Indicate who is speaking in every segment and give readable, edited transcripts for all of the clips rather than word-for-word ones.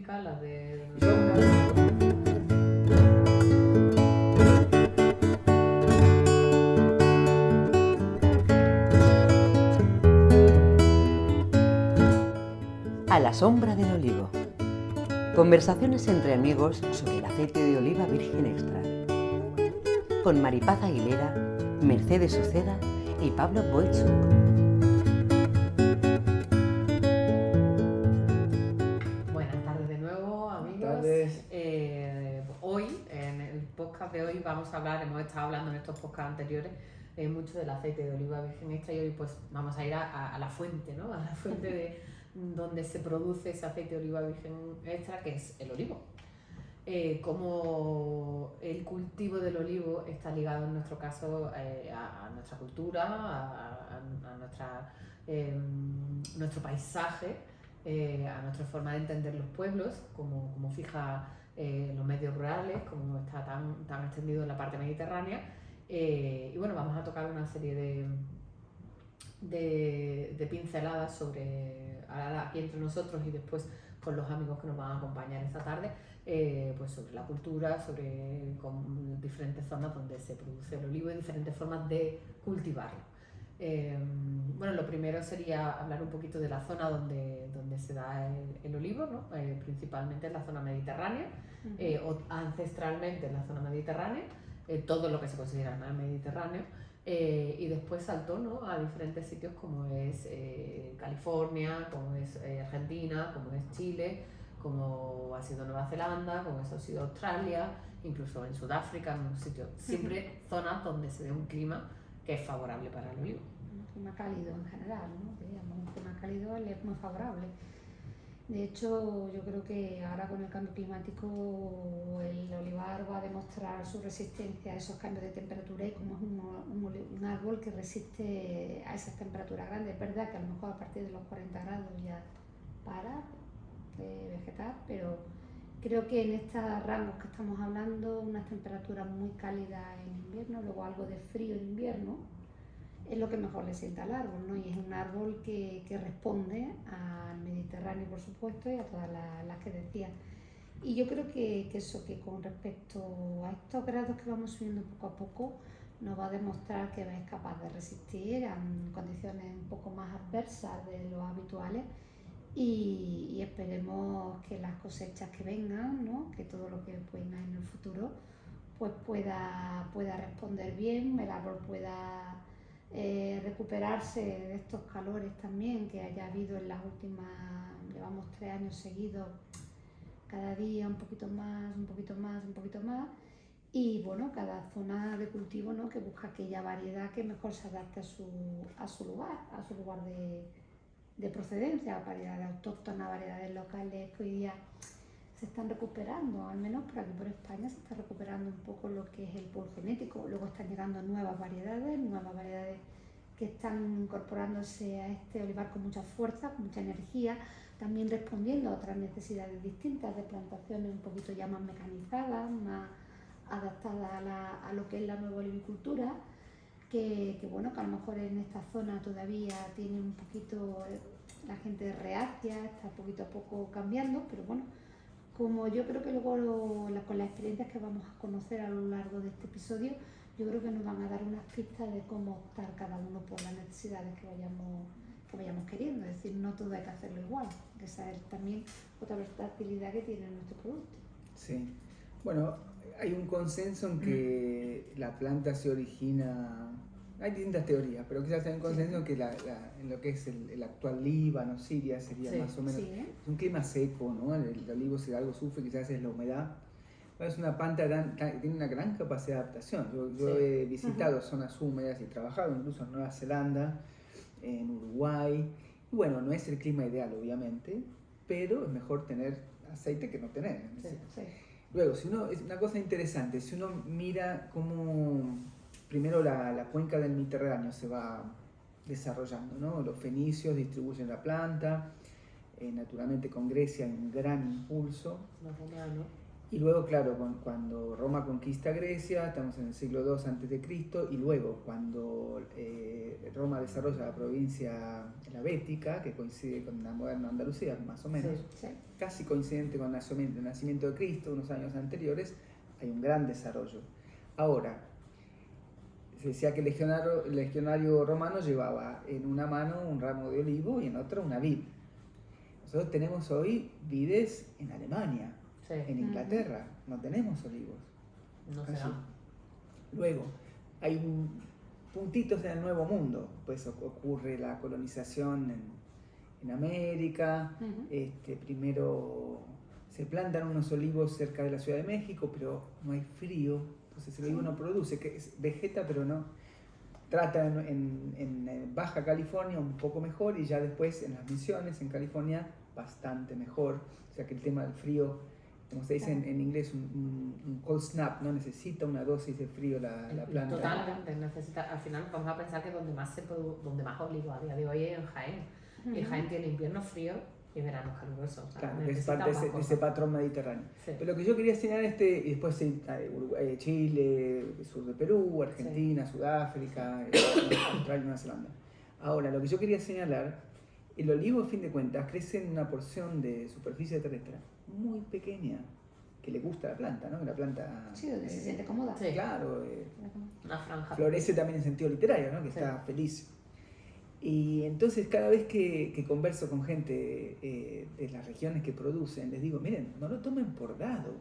Speaker 1: típica, la de...
Speaker 2: A la sombra del olivo. Conversaciones entre amigos sobre el aceite de oliva virgen extra. Con Maripaz Aguilera, Mercedes Uceda y Pablo Boetschuk.
Speaker 1: Buenas tardes de nuevo, amigos.
Speaker 3: Buenas tardes.
Speaker 1: Hoy, en el podcast de hoy, vamos a hablar, hemos estado hablando en estos podcasts anteriores mucho del aceite de oliva virgen extra y hoy pues vamos a ir a la fuente, ¿no? A la fuente de donde se produce ese aceite de oliva virgen extra, que es el olivo. Cómo el cultivo del olivo está ligado en nuestro caso a nuestra cultura, a nuestro paisaje, a nuestra forma de entender los pueblos, como fija los medios rurales, como está tan extendido en la parte mediterránea. Y bueno, vamos a tocar una serie de pinceladas sobre, ahora aquí entre nosotros y después con los amigos que nos van a acompañar esta tarde, pues sobre la cultura, sobre diferentes zonas donde se produce el olivo y diferentes formas de cultivarlo. Bueno, lo primero sería hablar un poquito de la zona donde se da el olivo, ¿no? Principalmente en la zona mediterránea, o ancestralmente en la zona mediterránea, todo lo que se considera el Mediterráneo, y después saltó, ¿no? A diferentes sitios como es California, como es Argentina, como es Chile, como ha sido Nueva Zelanda, como eso ha sido Australia, incluso en Sudáfrica, en un sitio, siempre zonas donde se dé un clima que es favorable para el olivo.
Speaker 4: Un clima cálido en general, ¿no? Digamos, un clima cálido es muy favorable. De hecho, yo creo que ahora con el cambio climático el olivar va a demostrar su resistencia a esos cambios de temperatura y como es un árbol que resiste a esas temperaturas grandes. Es verdad que a lo mejor a partir de los 40 grados ya para de vegetar, pero creo que en estos rangos que estamos hablando, unas temperaturas muy cálidas en invierno, luego algo de frío en invierno, es lo que mejor le sienta al árbol, ¿no? Y es un árbol que responde al Mediterráneo, por supuesto, y a todas las que decía. Y yo creo que con respecto a estos grados que vamos subiendo poco a poco, nos va a demostrar que es capaz de resistir a condiciones un poco más adversas de lo habituales y esperemos que las cosechas que vengan, ¿no? Que todo lo que venga en el futuro, pues pueda responder bien, el árbol pueda recuperarse de estos calores también que haya habido en las últimas, llevamos 3 años seguidos, cada día un poquito más, y bueno, cada zona de cultivo, ¿no? Que busca aquella variedad que mejor se adapte a su lugar de procedencia, variedades autóctonas, variedades locales que hoy día se están recuperando, al menos por aquí por España se está recuperando un poco lo que es el pool genético. Luego están llegando nuevas variedades que están incorporándose a este olivar con mucha fuerza, con mucha energía, también respondiendo a otras necesidades distintas de plantaciones un poquito ya más mecanizadas, más adaptadas a lo que es la nueva olivicultura, que bueno, que a lo mejor en esta zona todavía tiene un poquito la gente reacia, está poquito a poco cambiando, pero bueno, como yo creo que luego con las experiencias que vamos a conocer a lo largo de este episodio, yo creo que nos van a dar unas pistas de cómo optar cada uno por las necesidades que vayamos queriendo. Es decir, no todo hay que hacerlo igual, que esa es también otra versatilidad que tiene nuestro producto.
Speaker 3: Sí, bueno, hay un consenso en que la planta se origina, hay distintas teorías, pero quizás hay un consenso en que en lo que es el actual Líbano, Siria, sería más o menos, es un clima seco, ¿no? El olivo, si algo sufre, quizás es la humedad. Es una planta que tiene una gran capacidad de adaptación. Yo he visitado zonas húmedas y trabajado incluso en Nueva Zelanda, en Uruguay. Y bueno, no es el clima ideal, obviamente, pero es mejor tener aceite que no tener. Luego, es una cosa interesante, si uno mira cómo primero la cuenca del Mediterráneo se va desarrollando, ¿no? Los fenicios distribuyen la planta, naturalmente con Grecia hay un gran impulso.
Speaker 1: Los romanos.
Speaker 3: Y luego, claro, cuando Roma conquista Grecia, estamos en el siglo II a.C., y luego cuando Roma desarrolla la provincia la Bética, que coincide con la moderna Andalucía, más o menos,
Speaker 4: Sí.
Speaker 3: casi coincidente con el nacimiento de Cristo, unos años anteriores, hay un gran desarrollo. Ahora, se decía que el legionario romano llevaba en una mano un ramo de olivo y en otra una vid. Nosotros tenemos hoy vides en Alemania.
Speaker 1: Sí.
Speaker 3: En Inglaterra no tenemos olivos.
Speaker 1: No
Speaker 3: Así.
Speaker 1: será.
Speaker 3: Luego, hay puntitos en el Nuevo Mundo. Pues ocurre la colonización en América. Primero se plantan unos olivos cerca de la Ciudad de México, pero no hay frío. Entonces el olivo no produce, que vegeta, pero no. Trata en Baja California un poco mejor y ya después en las Misiones, en California, bastante mejor. O sea que el tema del frío, como se dice en inglés, un cold snap, ¿no? Necesita una dosis de frío la planta.
Speaker 1: Totalmente, necesita. Al final vamos a pensar que donde más olivo a día de hoy es en Jaén. Y Jaén tiene inviernos fríos y veranos calurosos. O sea,
Speaker 3: claro, es parte de ese patrón mediterráneo. Sí. Pero lo que yo quería señalar y después Uruguay, Chile, sur de Perú, Argentina, Sudáfrica, Australia y Nueva Zelanda. Ahora, lo que yo quería señalar, el olivo, a fin de cuentas, crece en una porción de superficie terrestre muy pequeña, que le gusta a la planta, ¿no? Que la planta...
Speaker 4: Sí, donde se siente cómoda.
Speaker 1: Sí.
Speaker 3: Claro.
Speaker 1: Una franja.
Speaker 3: Florece también en sentido literario, ¿no? Que está feliz. Y entonces cada vez que converso con gente de las regiones que producen, les digo, miren, no lo tomen por dado.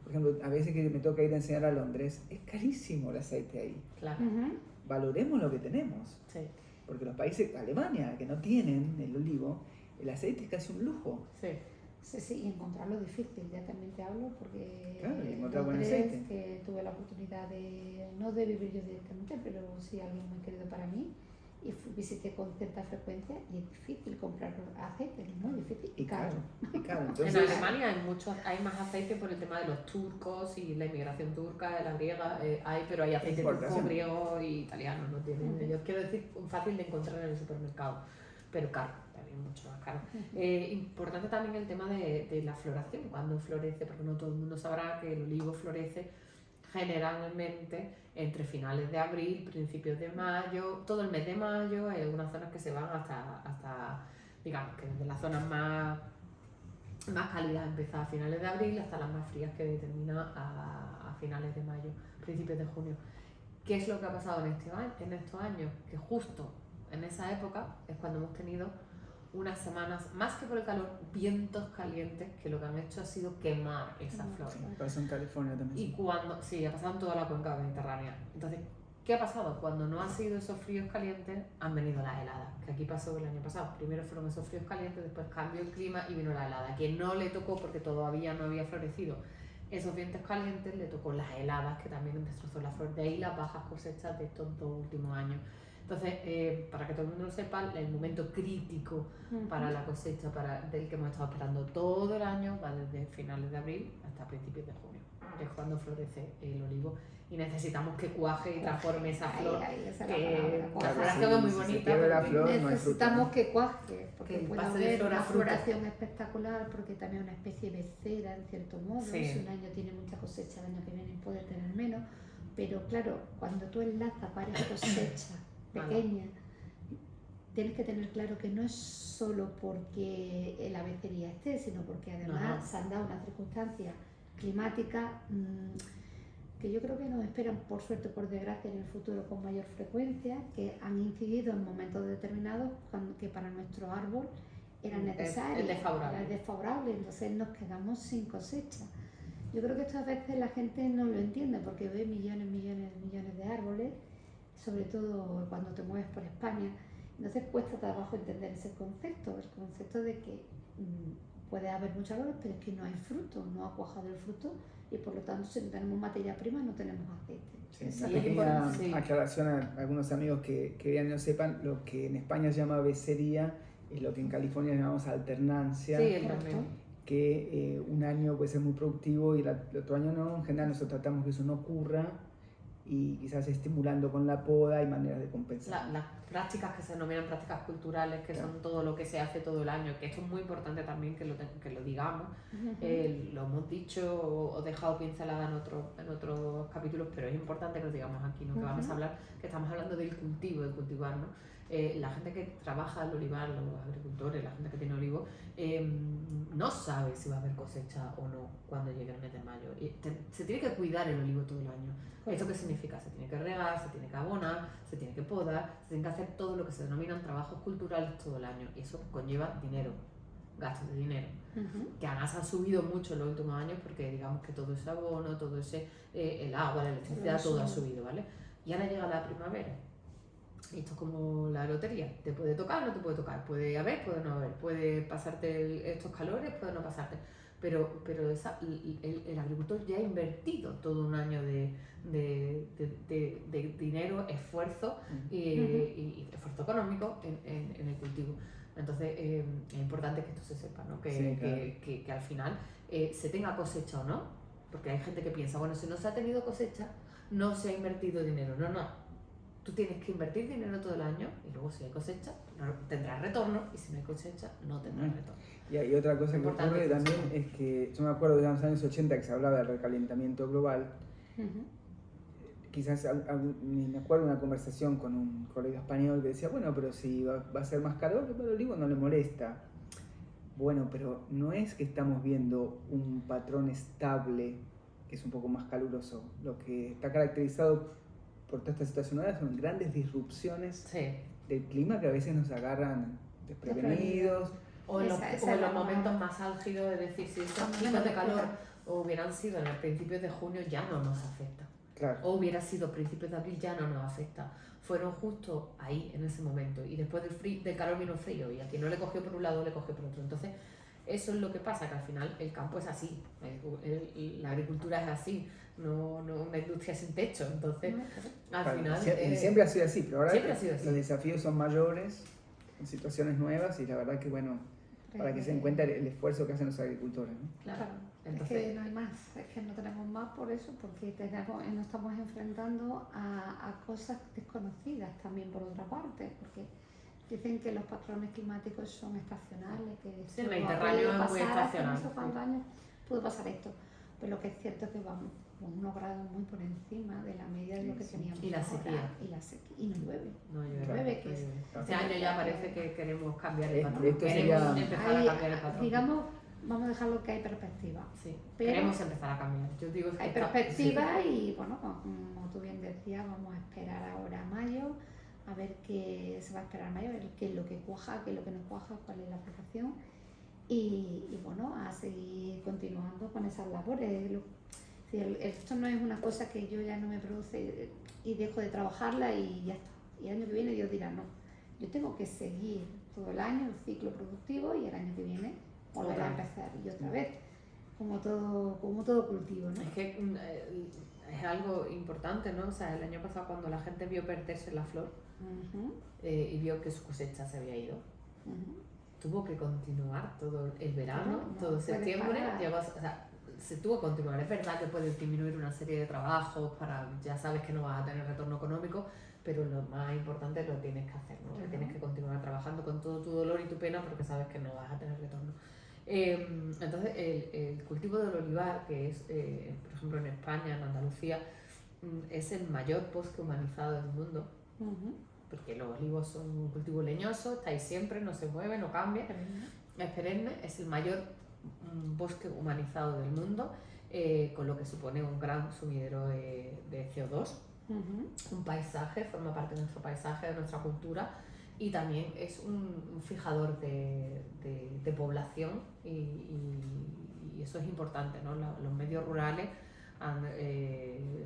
Speaker 3: Por ejemplo, a veces que me toca ir a enseñar a Londres, es carísimo el aceite ahí.
Speaker 1: Claro.
Speaker 3: Valoremos lo que tenemos.
Speaker 1: Sí.
Speaker 3: Porque los países, Alemania, que no tienen el olivo, el aceite es casi un lujo.
Speaker 1: Sí.
Speaker 4: Sí, y encontrarlo es difícil, ya también te hablo, porque
Speaker 3: claro, encontrar buen aceite.
Speaker 4: Que tuve la oportunidad no de vivir yo directamente, pero sí alguien muy querido para mí, y visité con cierta frecuencia, y es difícil comprar aceite, es muy difícil y caro.
Speaker 3: Entonces,
Speaker 1: en Alemania hay más aceite por el tema de los turcos y la inmigración turca, la griega, pero hay aceite turco, griego y italiano, no tienen. Yo quiero decir, fácil de encontrar en el supermercado, pero caro. Mucho más caro. Importante también el tema de la floración, cuando florece, porque no todo el mundo sabrá que el olivo florece generalmente entre finales de abril, principios de mayo, todo el mes de mayo. Hay algunas zonas que se van hasta digamos que desde las zonas más cálidas empieza a finales de abril hasta las más frías que termina a finales de mayo, principios de junio. ¿Qué es lo que ha pasado en estos años? Que justo en esa época es cuando hemos tenido unas semanas, más que por el calor, vientos calientes que lo que han hecho ha sido quemar esa flor.
Speaker 3: Sí, pasó en California también.
Speaker 1: Y sí, ha pasado en toda la cuenca mediterránea. Entonces, ¿qué ha pasado? Cuando no han sido esos fríos calientes, han venido las heladas, que aquí pasó el año pasado. Primero fueron esos fríos calientes, después cambió el clima y vino la helada, que no le tocó porque todavía no había florecido. Esos vientos calientes le tocó las heladas, que también destrozó la flor. De ahí las bajas cosechas de estos 2 últimos años. Entonces, para que todo el mundo lo sepa, el momento crítico para la cosecha del que hemos estado esperando todo el año va desde finales de abril hasta principios de junio, que es cuando florece el olivo. Y necesitamos que cuaje y transforme esa flor. La floración es muy bonita.
Speaker 4: Necesitamos que cuaje, porque puede haber una floración espectacular, porque también es una especie becera en cierto modo.
Speaker 1: Sí.
Speaker 4: Si un año tiene mucha cosecha, el año que viene puede tener menos. Pero claro, cuando tú enlazas varias cosechas pequeña, tienes que tener claro que no es solo porque la becería esté, sino porque además se han dado unas circunstancias climáticas que yo creo que nos esperan, por suerte o por desgracia, en el futuro con mayor frecuencia, que han incidido en momentos determinados que para nuestro árbol era necesario, era desfavorable, entonces nos quedamos sin cosecha. Yo creo que esto a veces la gente no lo entiende porque ve millones de árboles, sobre todo cuando te mueves por España. Entonces cuesta trabajo entender ese concepto, el concepto de que puede haber muchos árboles, pero es que no hay fruto, no ha cuajado el fruto y por lo tanto si no tenemos materia prima no tenemos aceite.
Speaker 3: Sí, una pequeña aclaración a algunos amigos que vean y no sepan, lo que en España se llama becería es lo que en California llamamos alternancia.
Speaker 1: Sí, el también.
Speaker 3: Que un año puede ser muy productivo y el otro año no. En general nosotros tratamos que eso no ocurra y quizás estimulando con la poda y maneras de compensar.
Speaker 1: Las prácticas que se denominan prácticas culturales, que son todo lo que se hace todo el año, que esto es muy importante también que lo digamos. Lo hemos dicho o dejado pincelada en otros capítulos, pero es importante que lo digamos aquí, ¿no? Que vamos a hablar, que estamos hablando del cultivo, del cultivar, ¿no? La gente que trabaja el olivar, los agricultores, la gente que tiene olivo, no sabe si va a haber cosecha o no cuando llegue el mes de mayo. Se tiene que cuidar el olivo todo el año. ¿Esto qué significa? Se tiene que regar, se tiene que abonar, se tiene que podar, se tiene que hacer todo lo que se denominan trabajos culturales todo el año. Y eso conlleva dinero, gastos de dinero, que además han subido mucho en los últimos años porque digamos que todo ese abono, todo ese, el agua, la electricidad, todo ha subido, ¿vale? Y ahora llega la primavera. Y esto es como la lotería, te puede tocar o no te puede tocar, puede haber, puede no haber, puede pasarte estos calores, puede no pasarte, pero el agricultor ya ha invertido todo un año de dinero, esfuerzo y esfuerzo económico en el cultivo. Entonces es importante que esto se sepa, ¿no? Que al final se tenga cosecha o no, porque hay gente que piensa, bueno, si no se ha tenido cosecha, no se ha invertido dinero. No. Tú tienes que invertir dinero todo el año y luego si hay cosecha tendrás retorno y si no hay cosecha no tendrás retorno.
Speaker 3: Y hay otra cosa que ocurre también es que yo me acuerdo de los años 80 que se hablaba del recalentamiento global. Quizás me acuerdo de una conversación con un colega español que decía, bueno, pero si va a ser más calor, el olivo no le molesta. Bueno, pero no es que estamos viendo un patrón estable que es un poco más caluroso. Lo que está caracterizado por toda esta situación ahora son grandes disrupciones del clima que a veces nos agarran desprevenidos.
Speaker 1: O en los momentos más álgidos, es decir, si estos picos de calor hubieran sido en el principio de junio ya no nos afecta.
Speaker 3: Claro.
Speaker 1: O hubiera sido principios de abril ya no nos afecta. Fueron justo ahí, en ese momento. Y después del calor vino el frío y a quien no le cogió por un lado le cogió por otro. Entonces, eso es lo que pasa, que al final el campo es así, la agricultura es así, no una industria sin techo, entonces al final...
Speaker 3: Siempre ha sido así, pero ahora
Speaker 1: siempre ha sido así.
Speaker 3: Los desafíos son mayores, en situaciones nuevas y la verdad que bueno, para que se den cuenta el esfuerzo que hacen los agricultores, ¿no?
Speaker 4: Claro. Entonces, es que no hay más, es que no tenemos más por eso, porque nos estamos enfrentando a cosas desconocidas también por otra parte, porque dicen que los patrones climáticos son estacionales, que
Speaker 1: el Mediterráneo es muy estacional.
Speaker 4: Hace cuántos años puede pasar esto, pero lo que es cierto es que vamos unos grados muy por encima de la media de lo que teníamos.
Speaker 1: Y la sequía.
Speaker 4: Y no llueve.
Speaker 1: No llueve. Este año ya parece que queremos cambiar el patrón.
Speaker 3: Queremos
Speaker 1: empezar a cambiar el patrón.
Speaker 4: Digamos, vamos a dejarlo que hay perspectiva.
Speaker 1: Sí, queremos empezar a cambiar. Yo digo que
Speaker 4: hay perspectiva y bueno, como tú bien decías, vamos a esperar ahora a mayo, a ver qué se va a esperar en mayo, a ver qué es lo que cuaja, qué es lo que no cuaja, cuál es la aplicación y bueno, a seguir continuando con esas labores. Esto no es una cosa que yo ya no me produce y dejo de trabajarla y ya está. Y el año que viene Dios dirá, no, yo tengo que seguir todo el año el ciclo productivo y el año que viene volver a empezar y otra vez, como todo cultivo, ¿no?
Speaker 1: Es que es algo importante, ¿no? O sea, el año pasado cuando la gente vio perderse la flor y vio que su cosecha se había ido, tuvo que continuar todo el verano, todo septiembre, se tuvo que continuar. Es verdad que puedes disminuir una serie de trabajos ya sabes que no vas a tener retorno económico, pero lo más importante lo tienes que hacer, ¿no? Que tienes que continuar trabajando con todo tu dolor y tu pena porque sabes que no vas a tener retorno. Entonces el cultivo del olivar, que es por ejemplo en España, en Andalucía, es el mayor bosque humanizado del mundo, porque los olivos son un cultivo leñoso, está ahí siempre, no se mueve, no cambia, es perenne, es el mayor bosque humanizado del mundo, con lo que supone un gran sumidero de CO2, un paisaje, forma parte de nuestro paisaje, de nuestra cultura, y también es un fijador de población y eso es importante, ¿no? Los medios rurales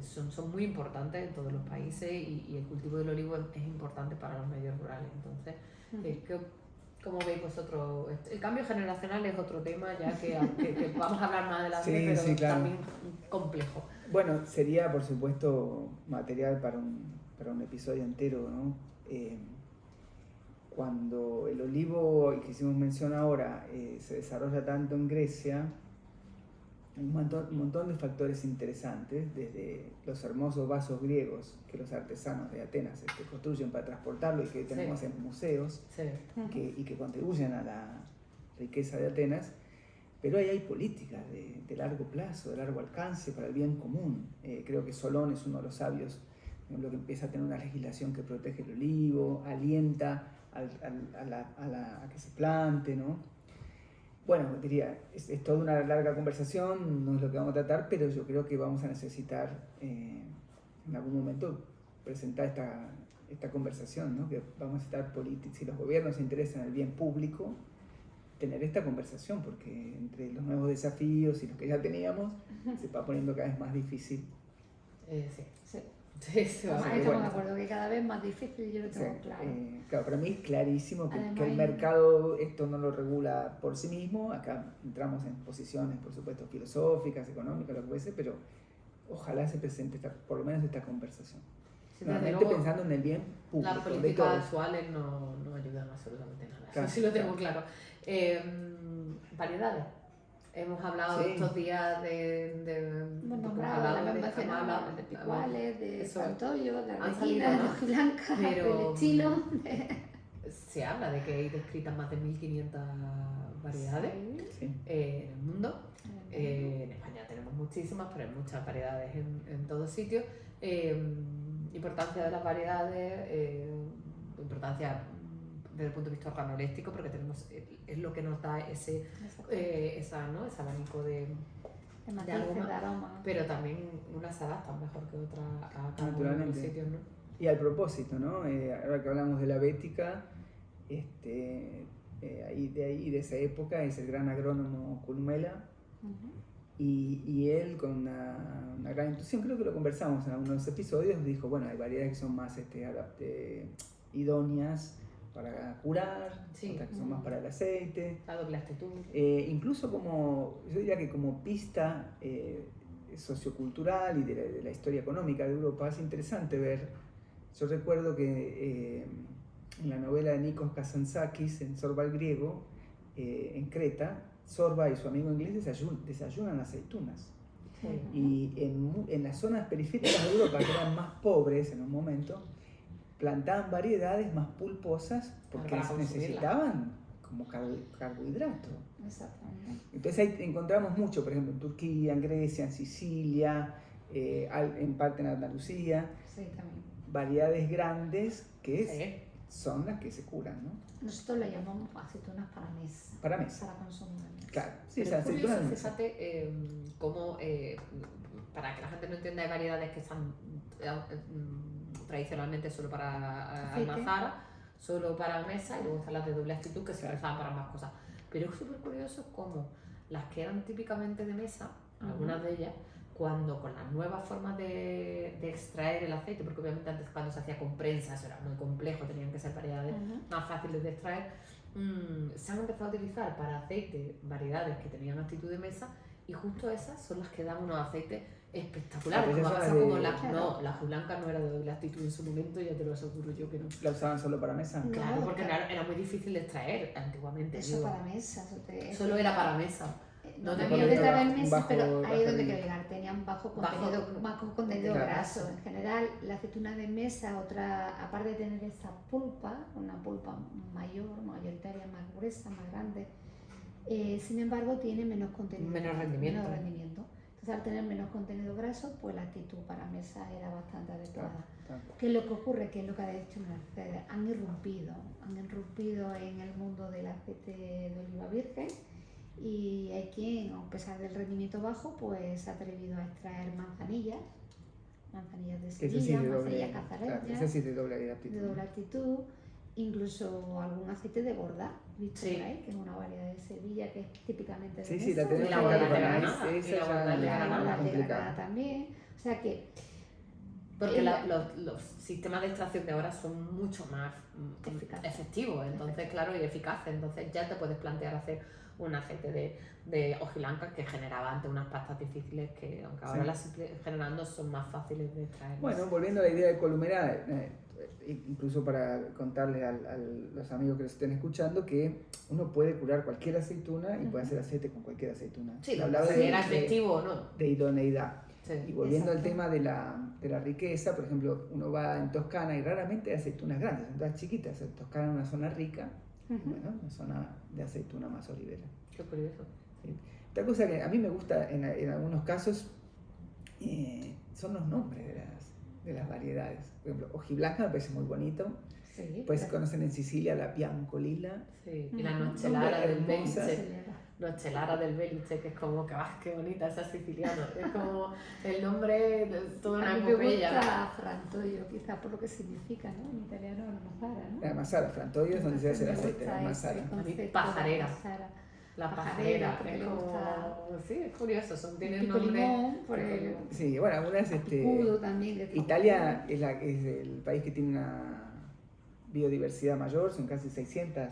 Speaker 1: son muy importantes en todos los países y el cultivo del olivo es importante para los medios rurales. Entonces, ¿cómo veis vosotros? El cambio generacional es otro tema ya que vamos a hablar más adelante, pero
Speaker 3: claro.
Speaker 1: También complejo.
Speaker 3: Bueno, sería por supuesto material para un episodio entero, ¿no? Cuando el olivo, que hicimos mención ahora, se desarrolla tanto en Grecia, un montón de factores interesantes, desde los hermosos vasos griegos que los artesanos de Atenas construyen para transportarlo y que hoy tenemos en museos,
Speaker 1: Sí.
Speaker 3: y que contribuyen a la riqueza de Atenas, pero ahí hay políticas de largo plazo, de largo alcance para el bien común. Creo que Solón es uno de los sabios, por ejemplo, que empieza a tener una legislación que protege el olivo, alienta a que se plante, ¿no? Bueno, diría, es toda una larga conversación, no es lo que vamos a tratar, pero yo creo que vamos a necesitar en algún momento presentar esta conversación, ¿no? Que vamos a estar políticos, si los gobiernos se interesan en el bien público, tener esta conversación, porque entre los nuevos desafíos y los que ya teníamos, se va poniendo cada vez más difícil.
Speaker 1: Sí.
Speaker 4: Sí.
Speaker 1: Sí, se va a
Speaker 4: Además,
Speaker 1: hacer.
Speaker 4: estamos de acuerdo que cada vez más difícil, yo lo tengo
Speaker 3: Sí,
Speaker 4: claro.
Speaker 3: claro, para mí es clarísimo que
Speaker 4: Además,
Speaker 3: el mercado esto no lo regula por sí mismo. Acá entramos en posiciones, por supuesto, filosóficas, económicas, lo que fuese, pero ojalá se presente por lo menos esta conversación.
Speaker 1: Sí, desde
Speaker 3: Nuevamente
Speaker 1: luego,
Speaker 3: pensando en el bien público.
Speaker 1: las
Speaker 3: de
Speaker 1: políticas
Speaker 3: todos.
Speaker 1: actuales no ayudan absolutamente nada.
Speaker 3: Claro,
Speaker 1: Eso sí lo tengo claro. Variedades. Hemos hablado
Speaker 3: Sí.
Speaker 1: estos días de
Speaker 4: Bueno,
Speaker 1: hemos
Speaker 4: hablado,
Speaker 1: hablado
Speaker 4: la
Speaker 1: de
Speaker 4: mencionado,
Speaker 1: Amala,
Speaker 4: de picuales, de
Speaker 1: eso,
Speaker 4: Santollo, de
Speaker 1: han
Speaker 4: Arlequina,
Speaker 1: salido,
Speaker 4: de
Speaker 1: ¿no?
Speaker 4: Hojiblanca,
Speaker 1: Pero-
Speaker 4: del estilo.
Speaker 1: se habla de que hay descritas más de 1500 variedades
Speaker 3: Sí.
Speaker 1: en el mundo. En España tenemos muchísimas, pero hay muchas variedades en todos sitios. Importancia de las variedades, importancia desde el punto de vista organoléctico, porque es lo que nos da ese abanico de
Speaker 4: de
Speaker 1: aroma,
Speaker 4: de aroma.
Speaker 1: pero también unas se adaptan mejor que otras a cada uno de los
Speaker 3: Naturalmente.
Speaker 1: sitios, ¿no?
Speaker 3: Y al propósito, ¿no? Ahora que hablamos de la bética, de esa época es el gran agrónomo Columela,
Speaker 4: Ujú.
Speaker 3: y él con una gran intuición, creo que lo conversamos en algunos episodios, dijo, bueno, hay variedades que son más idóneas para curar,
Speaker 1: Sí.
Speaker 3: otras que son más para el aceite.
Speaker 1: La doble actitud.
Speaker 3: Incluso yo diría que como pista sociocultural y de la historia económica de Europa, es interesante ver. Yo recuerdo que en la novela de Nikos Kazantzakis, en Zorba el griego, en Creta, Zorba y su amigo inglés desayunan aceitunas.
Speaker 1: Sí.
Speaker 3: Y en las zonas periféricas de Europa, que eran más pobres en un momento, plantaban variedades más pulposas porque
Speaker 1: Para consumirla.
Speaker 3: necesitaban como carbohidrato.
Speaker 4: Exactamente.
Speaker 3: Entonces ahí encontramos mucho, por ejemplo, en Turquía, en Grecia, en Sicilia, en parte en Andalucía,
Speaker 4: Sí, también.
Speaker 3: variedades grandes que
Speaker 1: Sí.
Speaker 3: son las que se curan, ¿no?
Speaker 4: Nosotros le llamamos aceitunas para mesa.
Speaker 3: Para mesa.
Speaker 4: Para consumir en mesa.
Speaker 3: Claro, sí,
Speaker 1: Pero
Speaker 3: esas
Speaker 1: es curioso,
Speaker 3: aceitunas de mesa.
Speaker 1: fíjate, cómo, para que la gente no entienda, hay variedades que están tradicionalmente solo para
Speaker 4: Aceite.
Speaker 1: almazar, solo para mesa, y luego están las de doble actitud que se
Speaker 3: Claro.
Speaker 1: utilizaban para más cosas. Pero es súper curioso cómo las que eran típicamente de mesa, algunas de ellas, cuando con las nuevas formas de extraer el aceite, porque obviamente antes cuando se hacía con prensa eso era muy complejo, tenían que ser variedades
Speaker 4: Ujú.
Speaker 1: más fáciles de extraer, se han empezado a utilizar para aceite variedades que tenían actitud de mesa, y justo esas son las que dan unos aceites espectaculares.
Speaker 3: Ah, pero
Speaker 1: Como
Speaker 3: esas
Speaker 1: pasa
Speaker 3: son las
Speaker 1: como
Speaker 3: de-
Speaker 1: la,
Speaker 4: Claro.
Speaker 1: no, la Jublanca no era de doble actitud en su momento, ya te lo aseguro yo que no.
Speaker 3: ¿La usaban solo para mesa?
Speaker 4: No,
Speaker 1: Claro, porque
Speaker 4: claro.
Speaker 1: era muy difícil de extraer antiguamente.
Speaker 4: Eso
Speaker 1: digo.
Speaker 4: para mesa.
Speaker 1: Solo era para mesa.
Speaker 4: No
Speaker 1: No te
Speaker 4: tenían
Speaker 1: ponía
Speaker 4: que traer
Speaker 3: bajo-
Speaker 4: mesa, pero
Speaker 3: bajo
Speaker 4: ahí es donde
Speaker 3: el-
Speaker 4: quiero llegar. Tenían bajo
Speaker 1: Bajo
Speaker 4: contenido
Speaker 3: Claro.
Speaker 4: graso. En general, la aceituna de mesa, aparte de tener esa pulpa, una pulpa mayoritaria, más gruesa, más grande, sin embargo tiene menos contenido.
Speaker 1: Menos rendimiento.
Speaker 4: menos rendimiento. Entonces, al tener menos contenido graso, pues la actitud para mesa era bastante adecuada.
Speaker 3: Claro.
Speaker 4: ¿Qué es lo que ocurre? Que es lo que ha dicho Mercedes. Han irrumpido en el mundo del aceite de oliva virgen, y hay quien, a pesar del rendimiento bajo, pues se ha atrevido a extraer manzanillas de
Speaker 3: Que ese sí
Speaker 4: Sevilla,
Speaker 3: es de doble,
Speaker 4: manzanillas
Speaker 3: claro,
Speaker 4: cazareñas,
Speaker 3: ese sí es de doble actitud.
Speaker 4: de doble actitud, incluso algún aceite de bordá, visto
Speaker 1: Sí.
Speaker 4: por ahí, que es una variedad de Sevilla que es típicamente de
Speaker 3: Sí, sí,
Speaker 4: mesa,
Speaker 3: la tenemos
Speaker 1: Y la
Speaker 3: acá
Speaker 1: guarda
Speaker 3: para
Speaker 1: de
Speaker 3: esa
Speaker 1: Granada, y la
Speaker 3: ya
Speaker 1: guarda de
Speaker 3: es
Speaker 1: Granada.
Speaker 3: más
Speaker 4: la de
Speaker 3: complicada.
Speaker 4: Granada también. O sea que
Speaker 1: Porque
Speaker 4: Ella-
Speaker 1: los sistemas de extracción de ahora son mucho más
Speaker 4: Eficaces.
Speaker 1: efectivos, entonces, claro, y eficaces. Entonces ya te puedes plantear hacer un aceite de hojiblanca que generaba antes unas pastas difíciles que, aunque ahora
Speaker 3: Sí.
Speaker 1: las sigue generando, son más fáciles de extraer.
Speaker 3: Bueno, volviendo a la idea de Columera, incluso para contarle a los amigos que lo estén escuchando que uno puede curar cualquier aceituna y puede hacer aceite con cualquier aceituna.
Speaker 1: Sí, lo
Speaker 3: Hablaba
Speaker 1: que si era efectivo o no.
Speaker 3: de idoneidad.
Speaker 1: Sí.
Speaker 3: Y volviendo al
Speaker 4: Exacto.
Speaker 3: tema de la riqueza, por ejemplo, uno va en Toscana y raramente hay aceitunas grandes, son todas chiquitas. En Toscana es una zona rica, bueno, una zona de aceituna más olivera.
Speaker 1: Qué curioso.
Speaker 3: ¿Sí? Otra cosa que a mí me gusta en algunos casos son los nombres de las variedades. Por ejemplo, hojiblanca me parece muy bonito.
Speaker 4: Sí,
Speaker 3: Pues
Speaker 4: pero-
Speaker 3: conocen en Sicilia la biancolila.
Speaker 1: Sí. Y la
Speaker 4: Ujú.
Speaker 1: nochelara del
Speaker 3: Hermosa.
Speaker 1: Belice. Nochelara del Belice, que es como que, qué bonita esa siciliana. Es como el nombre de toda
Speaker 4: A
Speaker 1: una
Speaker 4: mí me
Speaker 1: epopeya.
Speaker 4: gusta frantoio, quizás por lo que significa, ¿no? En italiano es mazara, ¿no?
Speaker 3: La masara, frantoio es donde se hace el
Speaker 4: Entonces me
Speaker 3: aceite, la
Speaker 4: gusta
Speaker 3: masara.
Speaker 4: ese concepto de
Speaker 1: pajarera.
Speaker 4: mazara.
Speaker 1: La
Speaker 4: Pajarera,
Speaker 1: pajarera,
Speaker 4: porque
Speaker 1: es
Speaker 4: le
Speaker 1: como...
Speaker 4: gusta-
Speaker 1: Sí, es curioso, tienen
Speaker 4: Pico
Speaker 1: nombre...
Speaker 4: limón, por
Speaker 1: Pico
Speaker 4: el
Speaker 1: limón.
Speaker 3: Sí, bueno, algunas
Speaker 4: picudo también. que está
Speaker 3: Italia es el país que tiene una biodiversidad mayor, son casi 600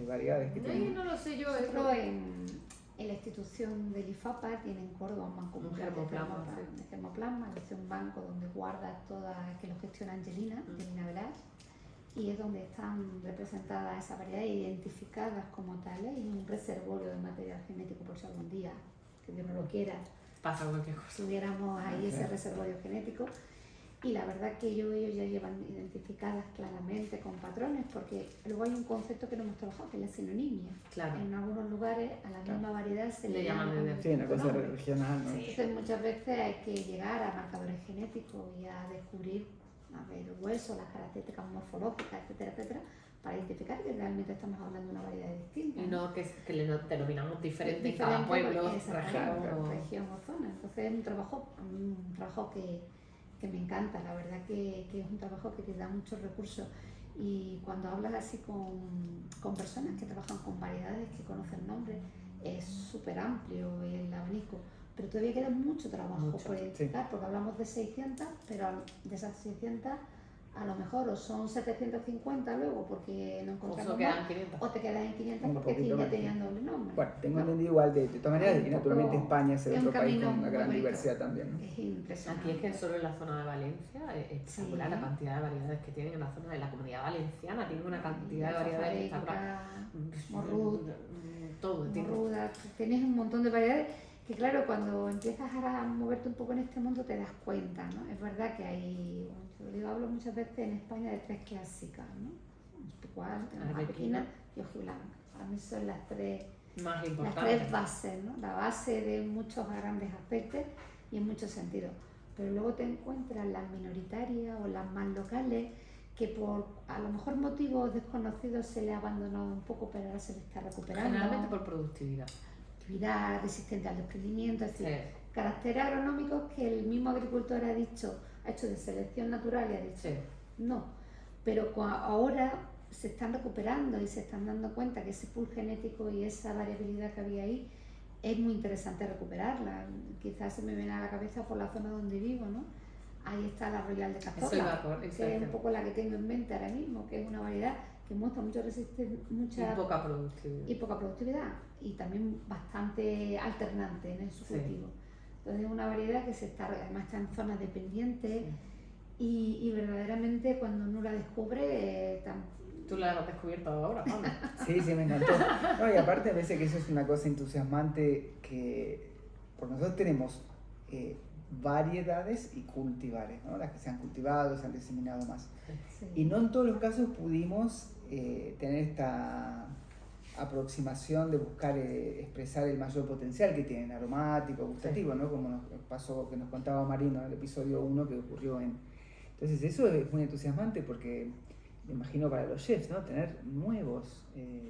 Speaker 3: variedades que
Speaker 1: Ay,
Speaker 3: tienen.
Speaker 1: no lo sé yo,
Speaker 4: Nosotros en la institución del IFAPA tienen en Córdoba un banco
Speaker 1: Un
Speaker 4: mundial de
Speaker 1: germoplasma,
Speaker 4: de germoplasma, es un banco donde guarda todas, que lo gestiona Angelina Velas, y es donde están representadas esas variedades identificadas como tales y un reservorio de material genético por si algún día, que Dios no lo quiera,
Speaker 1: Pasa cualquier cosa.
Speaker 4: tuviéramos ahí ese
Speaker 3: Claro.
Speaker 4: reservorio genético. Y la verdad que ellos ya llevan identificadas claramente con patrones, porque luego hay un concepto que no hemos trabajado, que es la sinonimia.
Speaker 1: Claro.
Speaker 4: En algunos lugares a la
Speaker 3: Claro.
Speaker 4: misma variedad se
Speaker 1: Le
Speaker 4: le
Speaker 1: llaman
Speaker 4: llama
Speaker 1: de-
Speaker 4: con
Speaker 3: Sí, una cosa
Speaker 4: nombre.
Speaker 3: regional, ¿no?
Speaker 1: Sí.
Speaker 4: Entonces muchas veces hay que llegar a marcadores genéticos y a descubrir el hueso, las características morfológicas, etcétera, etcétera, para identificar que realmente estamos hablando de una variedad distinta.
Speaker 1: Y no que denominamos diferente en
Speaker 4: Diferente
Speaker 1: cada pueblo,
Speaker 4: porque- exactamente,
Speaker 1: región o...
Speaker 4: región o zona. Entonces es un trabajo que me encanta, la verdad que es un trabajo que te da muchos recursos. Y cuando hablas así con personas que trabajan con variedades, que conocen nombres, es súper amplio el abanico. Pero todavía queda mucho trabajo
Speaker 1: Mucho,
Speaker 4: por identificar, porque hablamos de 600, pero de esas 600 a lo mejor o son 750 luego porque no
Speaker 1: O
Speaker 4: encontramos
Speaker 1: solo
Speaker 4: más,
Speaker 1: quedan 500.
Speaker 4: o te quedas en 500
Speaker 3: Un
Speaker 4: porque
Speaker 3: poquito
Speaker 4: ya
Speaker 3: más.
Speaker 4: tenían doble nombre.
Speaker 3: Bueno, tengo
Speaker 4: ¿no?
Speaker 3: entendido igual de todas maneras,
Speaker 4: Hay
Speaker 3: y
Speaker 4: un
Speaker 3: naturalmente
Speaker 4: poco-
Speaker 3: España es el
Speaker 4: es un
Speaker 3: otro país
Speaker 4: camino
Speaker 3: con una
Speaker 4: muy
Speaker 3: gran
Speaker 4: bonito.
Speaker 3: diversidad también, ¿no?
Speaker 4: Es impresionante.
Speaker 1: Aquí es que solo en la zona de Valencia es espectacular
Speaker 4: Sí.
Speaker 1: la cantidad de variedades que tienen en la zona de la Comunidad Valenciana, tienen una cantidad de variedades que está
Speaker 4: morrut,
Speaker 1: todo el tiempo.
Speaker 4: morruda, tienes un montón de variedades que claro, cuando empiezas a moverte un poco en este mundo te das cuenta, ¿no? Es verdad que hay, yo hablo muchas veces en España de tres clásicas, ¿no? Picual, arbequina y hojiblanca. Para mí son las tres
Speaker 1: Más
Speaker 4: las
Speaker 1: importante.
Speaker 4: tres bases, ¿no? La base de muchos grandes aspectos y en muchos sentidos. Pero luego te encuentras las minoritarias o las más locales que por a lo mejor motivos desconocidos se le ha abandonado un poco, pero ahora se le está recuperando.
Speaker 1: Generalmente por productividad.
Speaker 4: Actividad resistente al desprendimiento, es decir,
Speaker 1: Sí,
Speaker 4: caracteres agronómicos que el mismo agricultor ha dicho, ha hecho de selección natural y ha dicho
Speaker 1: sí.
Speaker 4: no. Pero ahora se están recuperando y se están dando cuenta que ese pool genético y esa variabilidad que había ahí es muy interesante recuperarla. Quizás se me viene a la cabeza por la zona donde vivo, ¿no? Ahí está la Royal de
Speaker 1: Eso
Speaker 4: Cazorla,
Speaker 1: iba a
Speaker 4: que es
Speaker 1: exacto.
Speaker 4: un poco la que tengo en mente ahora mismo, que es una variedad que muestra mucha resistencia,
Speaker 1: Y poca productividad.
Speaker 4: y poca productividad y también bastante alternante en su
Speaker 1: Sí.
Speaker 4: cultivo. Entonces es una variedad que además está en zonas dependientes y verdaderamente cuando uno la descubre
Speaker 1: Tú la has descubierto ahora, Pablo.
Speaker 3: Sí, sí, me encantó. No, y aparte me parece que eso es una cosa entusiasmante que por nosotros tenemos variedades y cultivares, ¿no? Las que se han cultivado, se han diseminado más.
Speaker 4: sí.
Speaker 3: Y no en todos los casos pudimos tener esta aproximación de buscar expresar el mayor potencial que tienen, aromático, gustativo, ¿no? Como nos pasó, que nos contaba Marino en el episodio 1 que ocurrió en... Entonces eso es muy entusiasmante porque me imagino para los chefs, ¿no? Tener nuevos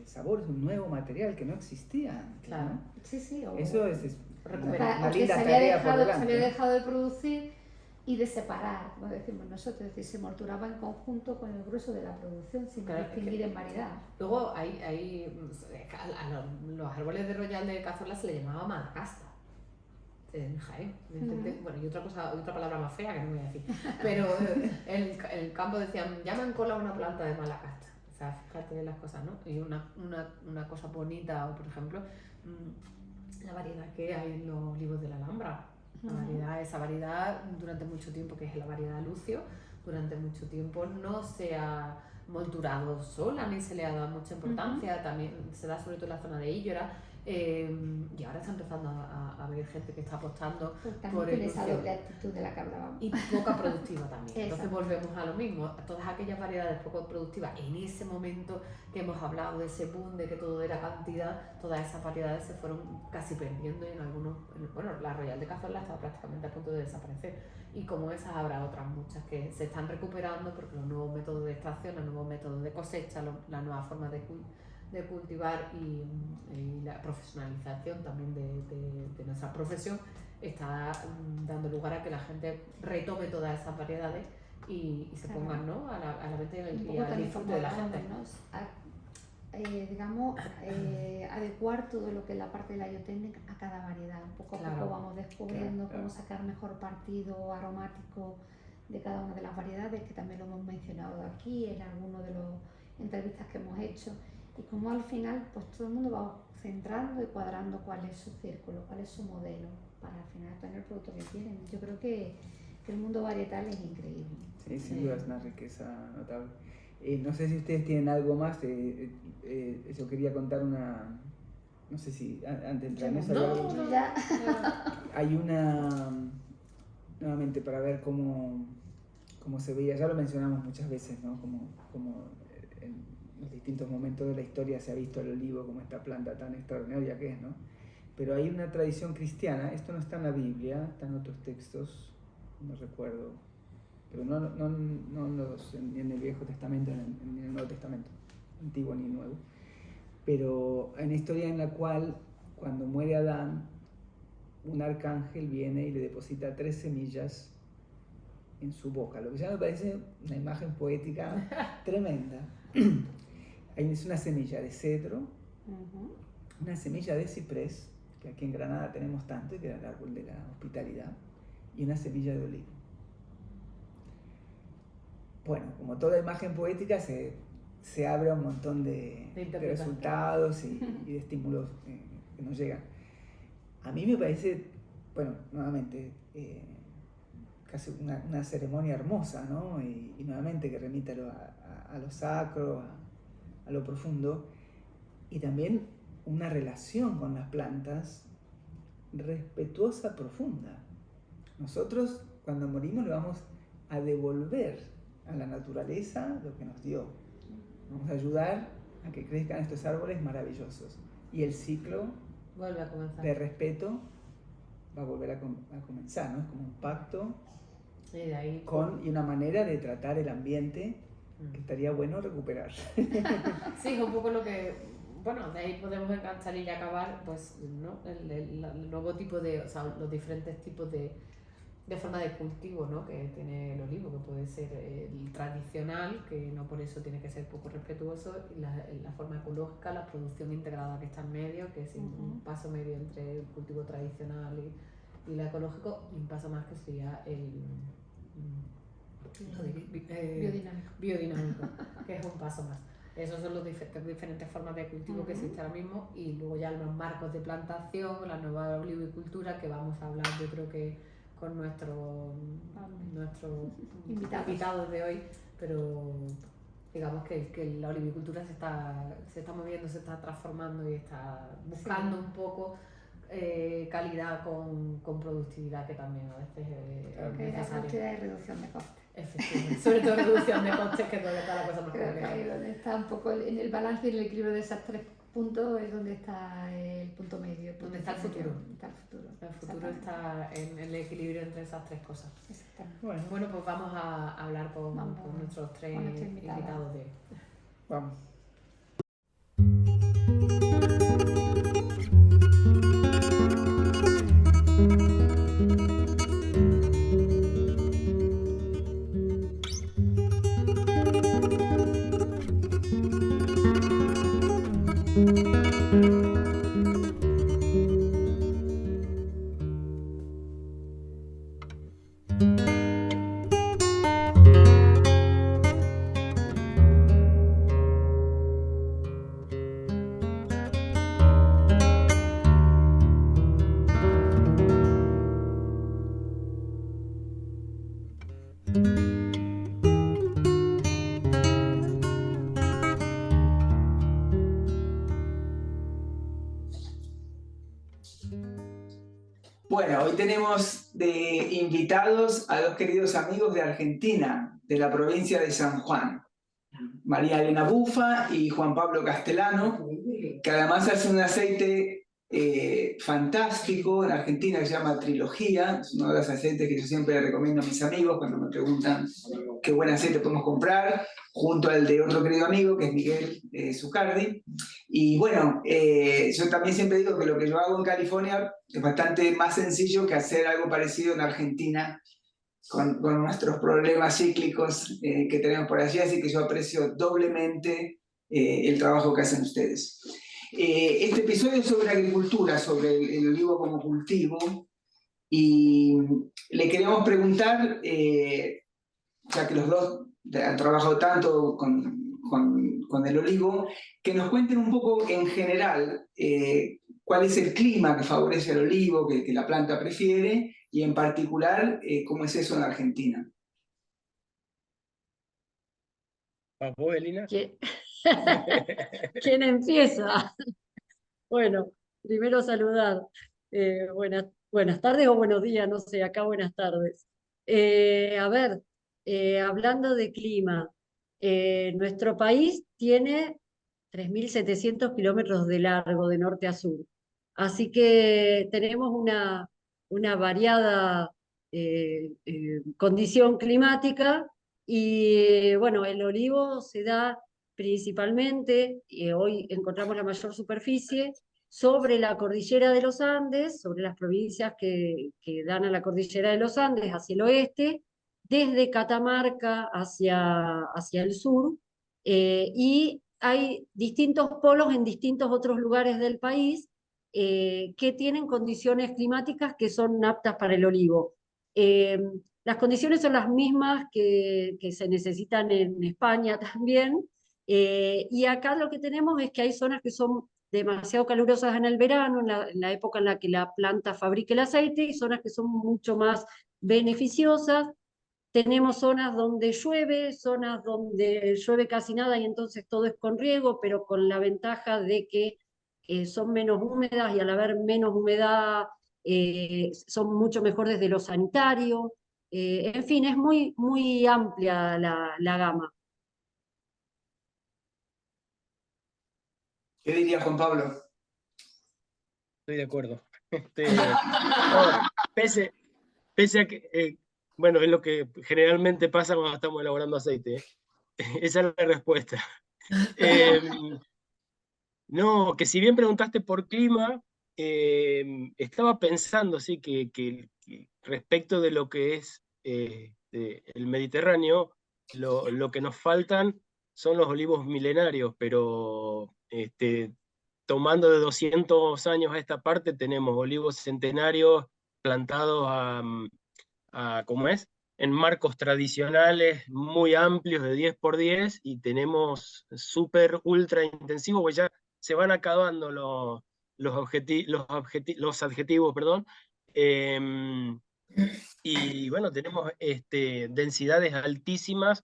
Speaker 3: sabores, un nuevo material que no existía antes,
Speaker 1: Claro.
Speaker 3: ¿no?
Speaker 4: Sí, sí,
Speaker 3: Eso es
Speaker 1: Recuperar.
Speaker 3: una
Speaker 4: o que
Speaker 3: linda
Speaker 4: se había,
Speaker 3: tarea por
Speaker 4: dejado, se
Speaker 3: delante.
Speaker 4: había dejado de producir y de separar, como decimos nosotros, es decir, se morturaba en conjunto con el grueso de la producción sin
Speaker 1: Claro,
Speaker 4: distinguir en variedad.
Speaker 1: Luego los árboles de Royal de Cazorla se le llamaba Malacasta. En Jaén. Bueno, y otra palabra más fea que no voy a decir. Pero el campo decían, llaman cola a una planta de Malacasta. O sea, fíjate las cosas, ¿no? Y una cosa bonita, por ejemplo, la variedad que hay en los olivos de la Alhambra. Esa variedad durante mucho tiempo, que es la variedad Lucio, durante mucho tiempo no se ha molturado sola ni se le ha dado mucha importancia, también se da sobre todo en la zona de Íllora, y ahora está empezando a haber gente que está apostando por el
Speaker 4: esa
Speaker 1: Lucio.
Speaker 4: doble actitud de la que hablábamos.
Speaker 1: Y poca productiva también. Entonces
Speaker 4: Exacto.
Speaker 1: volvemos a lo mismo, todas aquellas variedades poco productivas, en ese momento que hemos hablado de ese boom de que todo era cantidad, todas esas variedades se fueron casi perdiendo y en algunos, bueno, la Royal de Cazorla estaba prácticamente a punto de desaparecer, y como esas habrá otras muchas que se están recuperando porque los nuevos métodos de extracción, los nuevos métodos de cosecha, la nueva forma de cultivar y la profesionalización también de nuestra profesión está dando lugar a que la gente retome todas esas variedades y se pongan, ¿no?, a la venta y al disfrute de la gente.
Speaker 4: Adecuar todo lo que es la parte de la biotécnica a cada variedad. Poco a poco vamos descubriendo cómo sacar mejor partido aromático de cada una de las variedades, que también lo hemos mencionado aquí en algunas de las entrevistas que hemos hecho, y cómo al final pues todo el mundo va centrando y cuadrando cuál es su círculo, cuál es su modelo, para al final tener el producto que quieren. Yo creo que el mundo varietal es increíble.
Speaker 3: Sí, sin duda es una riqueza notable. No sé si ustedes tienen algo más. Yo quería contar una... No sé si antes de entrar en eso...
Speaker 4: Ya.
Speaker 3: Hay una... Nuevamente, para ver cómo se veía, ya lo mencionamos muchas veces, ¿no? Como en los distintos momentos de la historia se ha visto el olivo como esta planta tan extraordinaria que es, ¿no? Pero hay una tradición cristiana, esto no está en la Biblia, está en otros textos, no recuerdo, pero ni en el Viejo Testamento ni en el Nuevo Testamento, Antiguo ni Nuevo, pero hay una historia en la cual cuando muere Adán, un arcángel viene y le deposita 3 semillas en su boca, lo que ya me parece una imagen poética tremenda. Es una semilla de cedro, una semilla de ciprés, que aquí en Granada tenemos tanto, que era el árbol de la hospitalidad, y una semilla de olivo. Bueno, como toda imagen poética, se abre a un montón de resultados y de estímulos que nos llegan. A mí me parece, bueno, nuevamente, casi una ceremonia hermosa, ¿no? Y nuevamente que remite a lo sacro, a lo profundo, y también una relación con las plantas respetuosa, profunda. Nosotros, cuando morimos, le vamos a devolver a la naturaleza lo que nos dio. Vamos a ayudar a que crezcan estos árboles maravillosos. Y el ciclo
Speaker 1: vuelve a comenzar.
Speaker 3: De respeto va a volver a comenzar, ¿no? Es como un pacto y una manera de tratar el ambiente que estaría bueno recuperar.
Speaker 1: Sí, es un poco lo que, bueno, de ahí podemos enganchar y acabar, pues, ¿no? El nuevo tipo de, o sea, los diferentes tipos de forma de cultivo, ¿no?, que tiene el olivo, que puede ser el tradicional, que no por eso tiene que ser poco respetuoso, y la forma ecológica, la producción integrada que está en medio, que es un paso medio entre el cultivo tradicional y el ecológico, y un paso más que sería el biodinámico, que es un paso más. Esos son las diferentes formas de cultivo que existen ahora mismo, y luego ya los marcos de plantación, la nueva olivicultura, que vamos a hablar, yo creo que con nuestros invitados de hoy, pero digamos que la olivicultura se está moviendo, se está transformando y está buscando un poco calidad con productividad, que también a veces es necesaria.
Speaker 4: Productividad y reducción de costes.
Speaker 1: Efectivamente, sobre todo reducción de costes, que es donde está la cosa más complicada.
Speaker 4: Ahí donde está un poco en el balance y el equilibrio de esos 3 puntos es donde está el punto medio.
Speaker 1: Donde está el futuro.
Speaker 4: El
Speaker 1: futuro está en el equilibrio entre esas 3 cosas.
Speaker 4: Exactamente.
Speaker 1: Bueno, pues vamos a hablar con nuestros 3 invitados de hoy.
Speaker 3: Vamos. Bueno, hoy tenemos de invitados a dos queridos amigos de Argentina, de la provincia de San Juan. María Elena Bufa y Juan Pablo Castellano, que además hacen un aceite fantástico en Argentina que se llama Trilogía. Es uno de los aceites que yo siempre recomiendo a mis amigos cuando me preguntan qué buen aceite podemos comprar, junto al de otro querido amigo que es Miguel Zucardi. Y bueno, yo también siempre digo que lo que yo hago en California es bastante más sencillo que hacer algo parecido en Argentina con nuestros problemas cíclicos que tenemos por allí, así que yo aprecio doblemente el trabajo que hacen ustedes. Este episodio es sobre agricultura, sobre el olivo como cultivo, y le queremos preguntar, ya que los dos han trabajado tanto con el olivo, que nos cuenten un poco en general cuál es el clima que favorece al olivo, que la planta prefiere, y en particular cómo es eso en Argentina.
Speaker 5: ¿A vos, Elina?
Speaker 6: ¿Quién empieza? Bueno, primero saludar. Buenas tardes o buenos días, no sé, acá buenas tardes. A ver, hablando de clima, nuestro país tiene 3.700 kilómetros de largo de norte a sur, así que tenemos una variada condición climática y bueno, el olivo se da principalmente, hoy encontramos la mayor superficie, sobre la cordillera de los Andes, sobre las provincias que dan a la cordillera de los Andes hacia el oeste, desde Catamarca hacia el sur, y hay distintos polos en distintos otros lugares del país que tienen condiciones climáticas que son aptas para el olivo. Las condiciones son las mismas que se necesitan en España también, y acá lo que tenemos es que hay zonas que son demasiado calurosas en el verano, en la época en la que la planta fabrica el aceite, y zonas que son mucho más beneficiosas. Tenemos zonas donde llueve casi nada y entonces todo es con riego, pero con la ventaja de que son menos húmedas y al haber menos humedad son mucho mejor desde lo sanitario. En fin, es muy, muy amplia la gama.
Speaker 3: ¿Qué diría Juan Pablo?
Speaker 5: Estoy de acuerdo. No, pese a que, bueno, es lo que generalmente pasa cuando estamos elaborando aceite. Esa es la respuesta. No, que si bien preguntaste por clima, estaba pensando sí, que respecto de lo que es el Mediterráneo, lo que nos faltan son los olivos milenarios, pero tomando de 200 años a esta parte, tenemos olivos centenarios plantados ¿cómo es? En marcos tradicionales muy amplios de 10 por 10 y tenemos súper ultra intensivos, pues ya se van acabando los adjetivos, perdón. Y bueno, tenemos densidades altísimas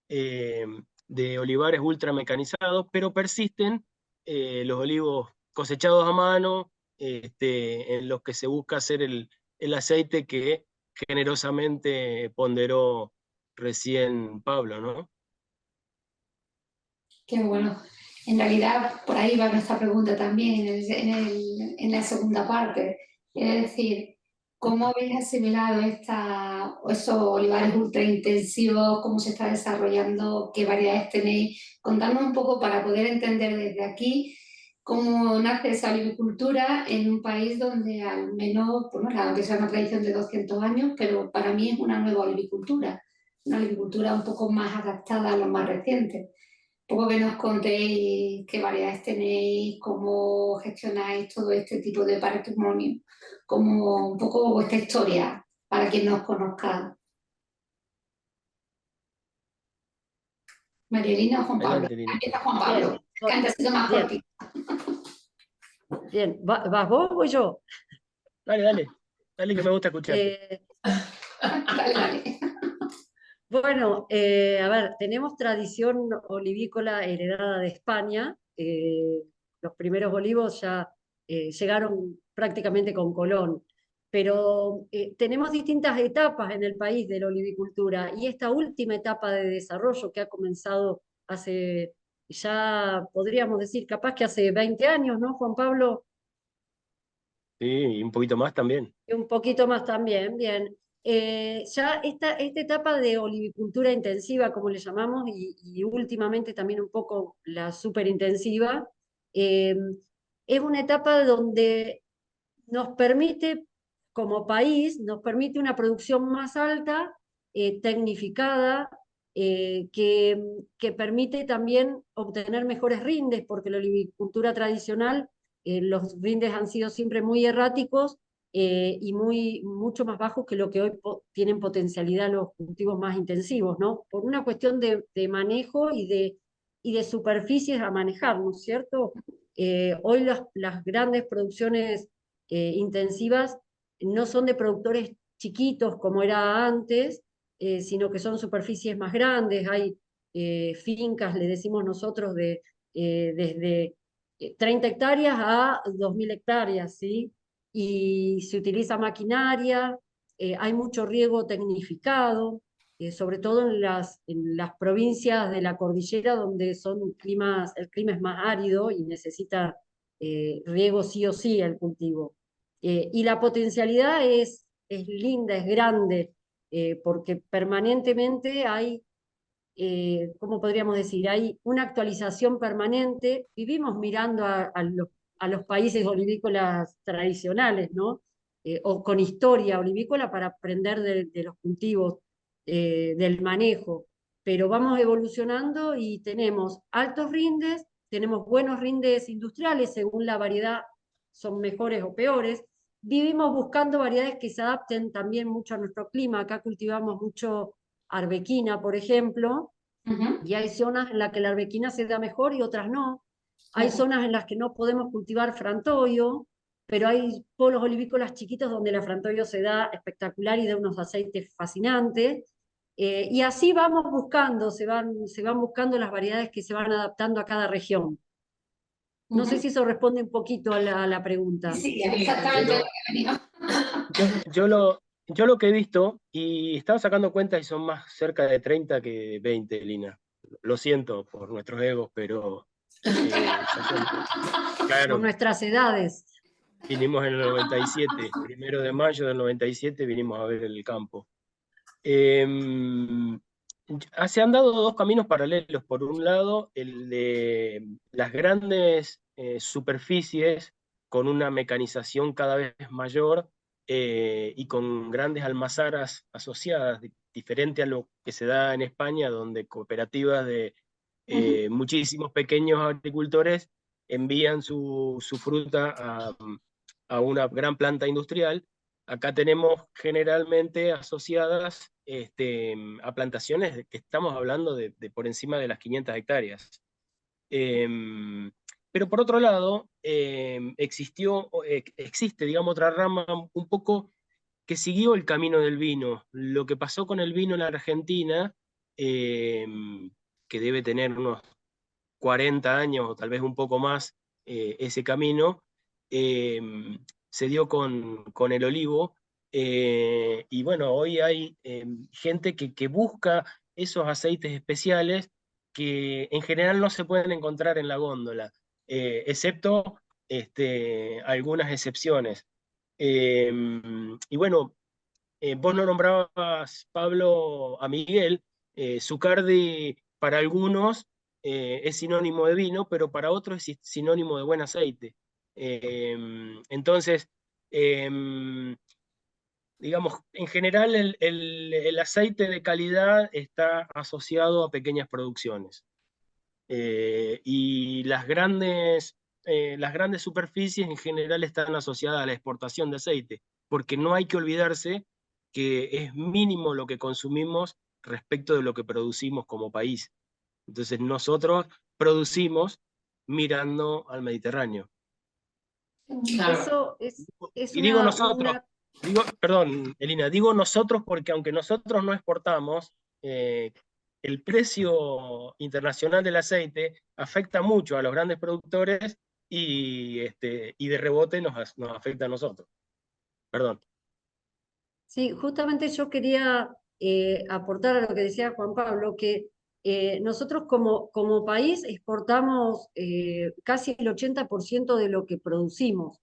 Speaker 5: de olivares ultramecanizados, pero persisten los olivos cosechados a mano, en los que se busca hacer el aceite que generosamente ponderó recién Pablo, ¿no?
Speaker 4: Qué bueno. En realidad, por ahí va nuestra pregunta también en la segunda parte. Es decir, ¿cómo habéis asimilado esos olivares ultra intensivos? ¿Cómo se está desarrollando? ¿Qué variedades tenéis? Contadnos un poco para poder entender desde aquí cómo nace esa olivicultura en un país donde al menos, bueno, aunque sea una tradición de 200 años, pero para mí es una nueva olivicultura, una olivicultura un poco más adaptada a lo más reciente. Un poco que nos contéis qué variedades tenéis, cómo gestionáis todo este tipo de patrimonio, como un poco vuestra historia, para quien nos conozca. Marielina o Juan Pablo.
Speaker 5: Adelante, Lina.
Speaker 4: Empieza Juan Pablo, que antes ha sido más
Speaker 6: Bien.
Speaker 4: cortito.
Speaker 6: Bien, ¿vas vos o yo?
Speaker 5: Dale que me gusta escucharte.
Speaker 4: Dale.
Speaker 6: Bueno, a ver, tenemos tradición olivícola heredada de España. Los primeros olivos ya llegaron prácticamente con Colón, pero tenemos distintas etapas en el país de la olivicultura y esta última etapa de desarrollo que ha comenzado hace, ya podríamos decir, capaz que hace 20 años, ¿no, Juan Pablo?
Speaker 5: Sí, y un poquito más también.
Speaker 6: Y un poquito más también, bien. Ya esta etapa de olivicultura intensiva, como le llamamos, y últimamente también un poco la superintensiva, eh, es una etapa donde nos permite, como país, nos permite una producción más alta, tecnificada, que permite también obtener mejores rindes, porque la olivicultura tradicional, los rindes han sido siempre muy erráticos y mucho más bajos que lo que hoy tienen potencialidad los cultivos más intensivos, ¿no? Por una cuestión de manejo y de superficies a manejar, ¿no es cierto? Hoy las grandes producciones intensivas no son de productores chiquitos como era antes, sino que son superficies más grandes. Hay fincas, le decimos nosotros, desde 30 hectáreas a 2.000 hectáreas, ¿sí? Y se utiliza maquinaria, hay mucho riego tecnificado, sobre todo en las provincias de la cordillera donde el clima es más árido y necesita riego sí o sí el cultivo. Y la potencialidad es linda, es grande, porque permanentemente hay, ¿cómo podríamos decir? Hay una actualización permanente. Vivimos mirando a los países olivícolas tradicionales, ¿no? O con historia olivícola para aprender de los cultivos, del manejo. Pero vamos evolucionando y tenemos altos rindes, tenemos buenos rindes industriales, según la variedad son mejores o peores. Vivimos buscando variedades que se adapten también mucho a nuestro clima. Acá cultivamos mucho arbequina, por ejemplo,
Speaker 4: Ujú.
Speaker 6: y hay zonas en las que la arbequina se da mejor y otras no. Hay
Speaker 4: Claro.
Speaker 6: zonas en las que no podemos cultivar frantoio, pero hay polos olivícolas chiquitos donde la frantoio se da espectacular y da unos aceites fascinantes. Y así vamos buscando, se van buscando las variedades que se van adaptando a cada región. No sé
Speaker 4: Ujú.
Speaker 6: si eso responde un poquito a la pregunta.
Speaker 4: Sí,
Speaker 5: Sí,
Speaker 4: exactamente lo que venía.
Speaker 5: yo lo que he visto, y estaba sacando cuentas y son más cerca de 30 que 20, Lina. Lo siento por nuestros egos, pero ya son,
Speaker 6: Por
Speaker 5: claro,
Speaker 6: nuestras edades.
Speaker 5: vinimos en el 97, 1 de mayo del 97 vinimos a ver el campo. Em, Se han dado dos caminos paralelos. Por un lado, el de las grandes superficies con una mecanización cada vez mayor y con grandes almazaras asociadas, diferente a lo que se da en España, donde cooperativas de
Speaker 4: Ujú.
Speaker 5: muchísimos pequeños agricultores envían su fruta a una gran planta industrial. Acá tenemos generalmente asociadas a plantaciones que estamos hablando de por encima de las 500 hectáreas. Pero por otro lado, existe, digamos, otra rama un poco que siguió el camino del vino. Lo que pasó con el vino en la Argentina, que debe tener unos 40 años o tal vez un poco más ese camino, eh, se dio con el olivo. Y bueno, hoy hay gente que busca esos aceites especiales que en general no se pueden encontrar en la góndola, excepto algunas excepciones. Eh, y bueno, vos no nombrabas, Pablo, a Miguel. Zucardi para algunos es sinónimo de vino, pero para otros es sinónimo de buen aceite. Eh, entonces, eh, digamos, en general el aceite de calidad está asociado a pequeñas producciones. Y las grandes superficies en general están asociadas a la exportación de aceite, porque no hay que olvidarse que es mínimo lo que consumimos respecto de lo que producimos como país. Entonces nosotros producimos mirando al Mediterráneo.
Speaker 4: Claro.
Speaker 6: Eso es
Speaker 5: Y digo nosotros,
Speaker 6: una
Speaker 5: perdón, Elina, digo nosotros porque aunque nosotros no exportamos, el precio internacional del aceite afecta mucho a los grandes productores y de rebote nos afecta a nosotros. Perdón.
Speaker 6: Sí, justamente yo quería aportar a lo que decía Juan Pablo, que nosotros como país exportamos casi el 80% de lo que producimos.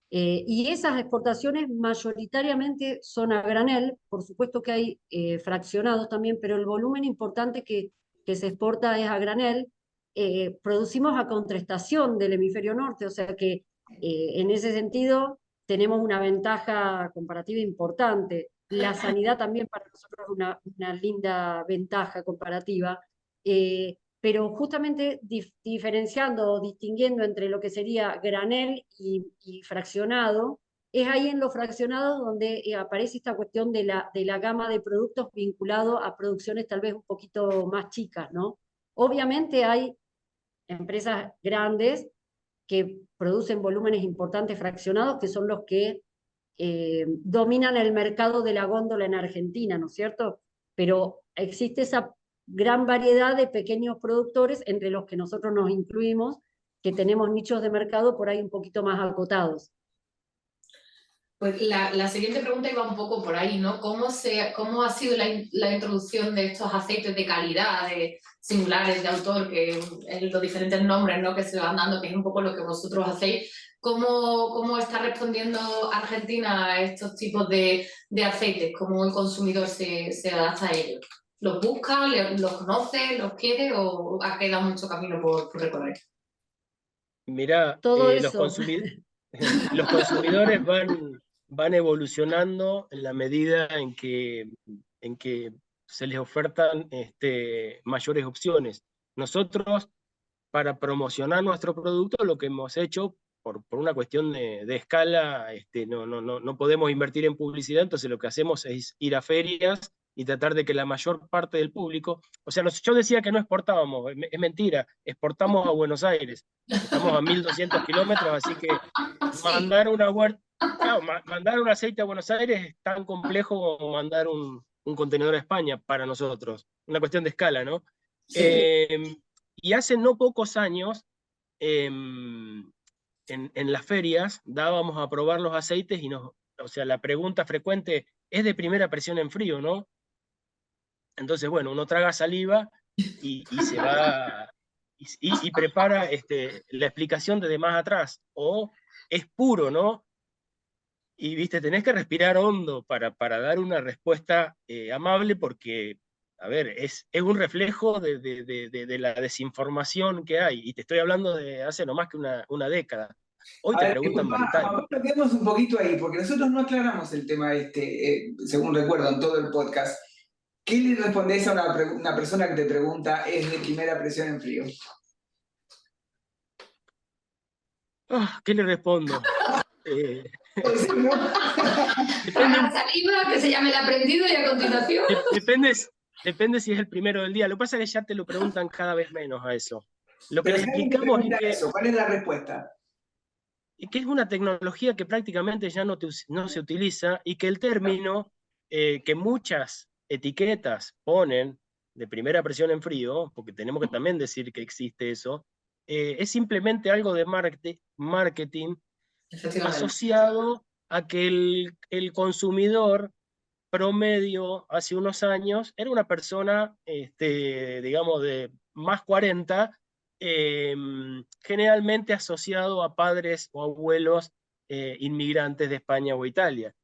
Speaker 6: Y esas exportaciones mayoritariamente son a granel, por supuesto que hay fraccionados también, pero el volumen importante que se exporta es a granel. Producimos a contraestación del hemisferio norte, o sea que en ese sentido tenemos una ventaja comparativa importante. La sanidad también para nosotros es una linda ventaja comparativa, pero justamente diferenciando o distinguiendo entre lo que sería granel y fraccionado, es ahí en lo fraccionado donde aparece esta cuestión de la gama de productos vinculado a producciones tal vez un poquito más chicas, ¿no? Obviamente hay empresas grandes que producen volúmenes importantes fraccionados, que son los que dominan el mercado de la góndola en Argentina, ¿no es cierto? Pero existe esa gran variedad de pequeños productores, entre los que nosotros nos incluimos, que tenemos nichos de mercado por ahí un poquito más acotados.
Speaker 1: Pues la siguiente pregunta iba un poco por ahí, ¿no? ¿Cómo ha sido la introducción de estos aceites de calidad, de singulares, de autor, que los diferentes nombres, ¿no?, que se van dando, que es un poco lo que vosotros hacéis? ¿Cómo está respondiendo Argentina a estos tipos de aceites? ¿Cómo el consumidor se adapta a ellos? ¿Los busca, los conoce, los quiere o ha quedado mucho camino por recorrer?
Speaker 5: Mirá,
Speaker 6: Todo
Speaker 5: los
Speaker 6: eso.
Speaker 5: los consumidores van evolucionando en la medida en que se les ofertan mayores opciones. Nosotros, para promocionar nuestro producto, lo que hemos hecho, por una cuestión de escala, no podemos invertir en publicidad, entonces lo que hacemos es ir a ferias y tratar de que la mayor parte del público, o sea, yo decía que no exportábamos, es mentira, exportamos a Buenos Aires, estamos a 1.200 kilómetros, así que
Speaker 1: Sí.
Speaker 5: claro, mandar un aceite a Buenos Aires es tan complejo como mandar un contenedor a España para nosotros, una cuestión de escala, ¿no?
Speaker 1: Sí.
Speaker 5: Y hace no pocos años, en las ferias dábamos a probar los aceites y o sea, la pregunta frecuente es de primera presión en frío, ¿no? Entonces, bueno, uno traga saliva y se va y prepara la explicación desde más atrás, o es puro, ¿no? Y viste, tenés que respirar hondo para dar una respuesta amable, porque, a ver, es un reflejo de la desinformación que hay, y te estoy hablando de hace no más que una década. Hoy
Speaker 3: A
Speaker 5: te
Speaker 3: ver,
Speaker 5: preguntan
Speaker 3: disculpa,
Speaker 5: Marital.
Speaker 3: Juan Pablo, quedemos un poquito ahí, porque nosotros no aclaramos el tema según recuerdo, en todo el podcast. ¿Qué le respondés a una persona que te pregunta, ¿es de primera presión en frío?
Speaker 5: ¿Qué le respondo? Eh,
Speaker 3: Puede ser, ¿no?
Speaker 5: depende,
Speaker 1: Traga saliva, que se llame el aprendido y a continuación.
Speaker 5: depende si es el primero del día. Lo que pasa es que ya te lo preguntan cada vez menos a eso. Lo que
Speaker 3: Pero
Speaker 5: les
Speaker 3: si alguien te
Speaker 5: explicamos
Speaker 3: pregunta eso, ¿cuál es la respuesta?
Speaker 5: que es una tecnología que prácticamente ya no se utiliza, y que el término que muchas etiquetas ponen de primera presión en frío, porque tenemos que también decir que existe eso, es simplemente algo de marketing
Speaker 1: Efectivamente.
Speaker 5: asociado a que el consumidor promedio hace unos años era una persona, digamos, de más 40, generalmente asociado a padres o abuelos inmigrantes de España o Italia.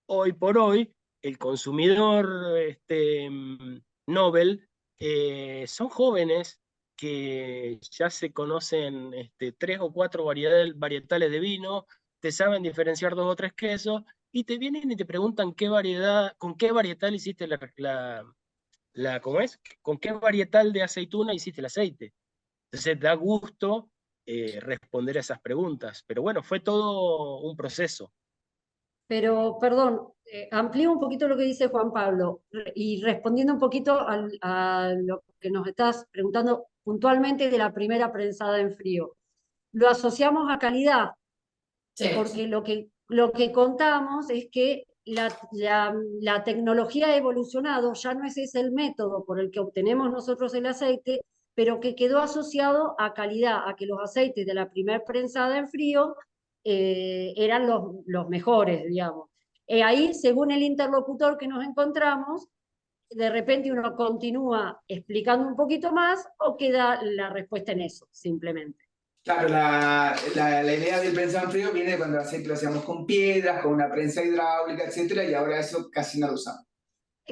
Speaker 5: Hoy por hoy, el consumidor Nobel son jóvenes que ya se conocen 3 o 4 varietales de vino, te saben diferenciar 2 o 3 quesos, y te vienen y te preguntan con qué varietal hiciste ¿cómo es? ¿Con qué varietal de aceituna hiciste el aceite? Entonces da gusto responder a esas preguntas, pero bueno, fue todo un proceso.
Speaker 6: Pero, perdón, amplío un poquito lo que dice Juan Pablo y respondiendo un poquito a lo que nos estás preguntando puntualmente de la primera prensada en frío. Lo asociamos a calidad,
Speaker 1: Sí.
Speaker 6: porque lo que contamos es que la tecnología ha evolucionado, ya no es ese el método por el que obtenemos nosotros el aceite, pero que quedó asociado a calidad, a que los aceites de la primera prensada en frío eran los mejores, digamos. Ahí, según el interlocutor que nos encontramos, de repente uno continúa explicando un poquito más o queda la respuesta en eso, simplemente.
Speaker 3: Claro, la idea del prensado en frío viene de cuando el aceite lo hacíamos con piedras, con una prensa hidráulica, etcétera, y ahora eso casi no lo usamos.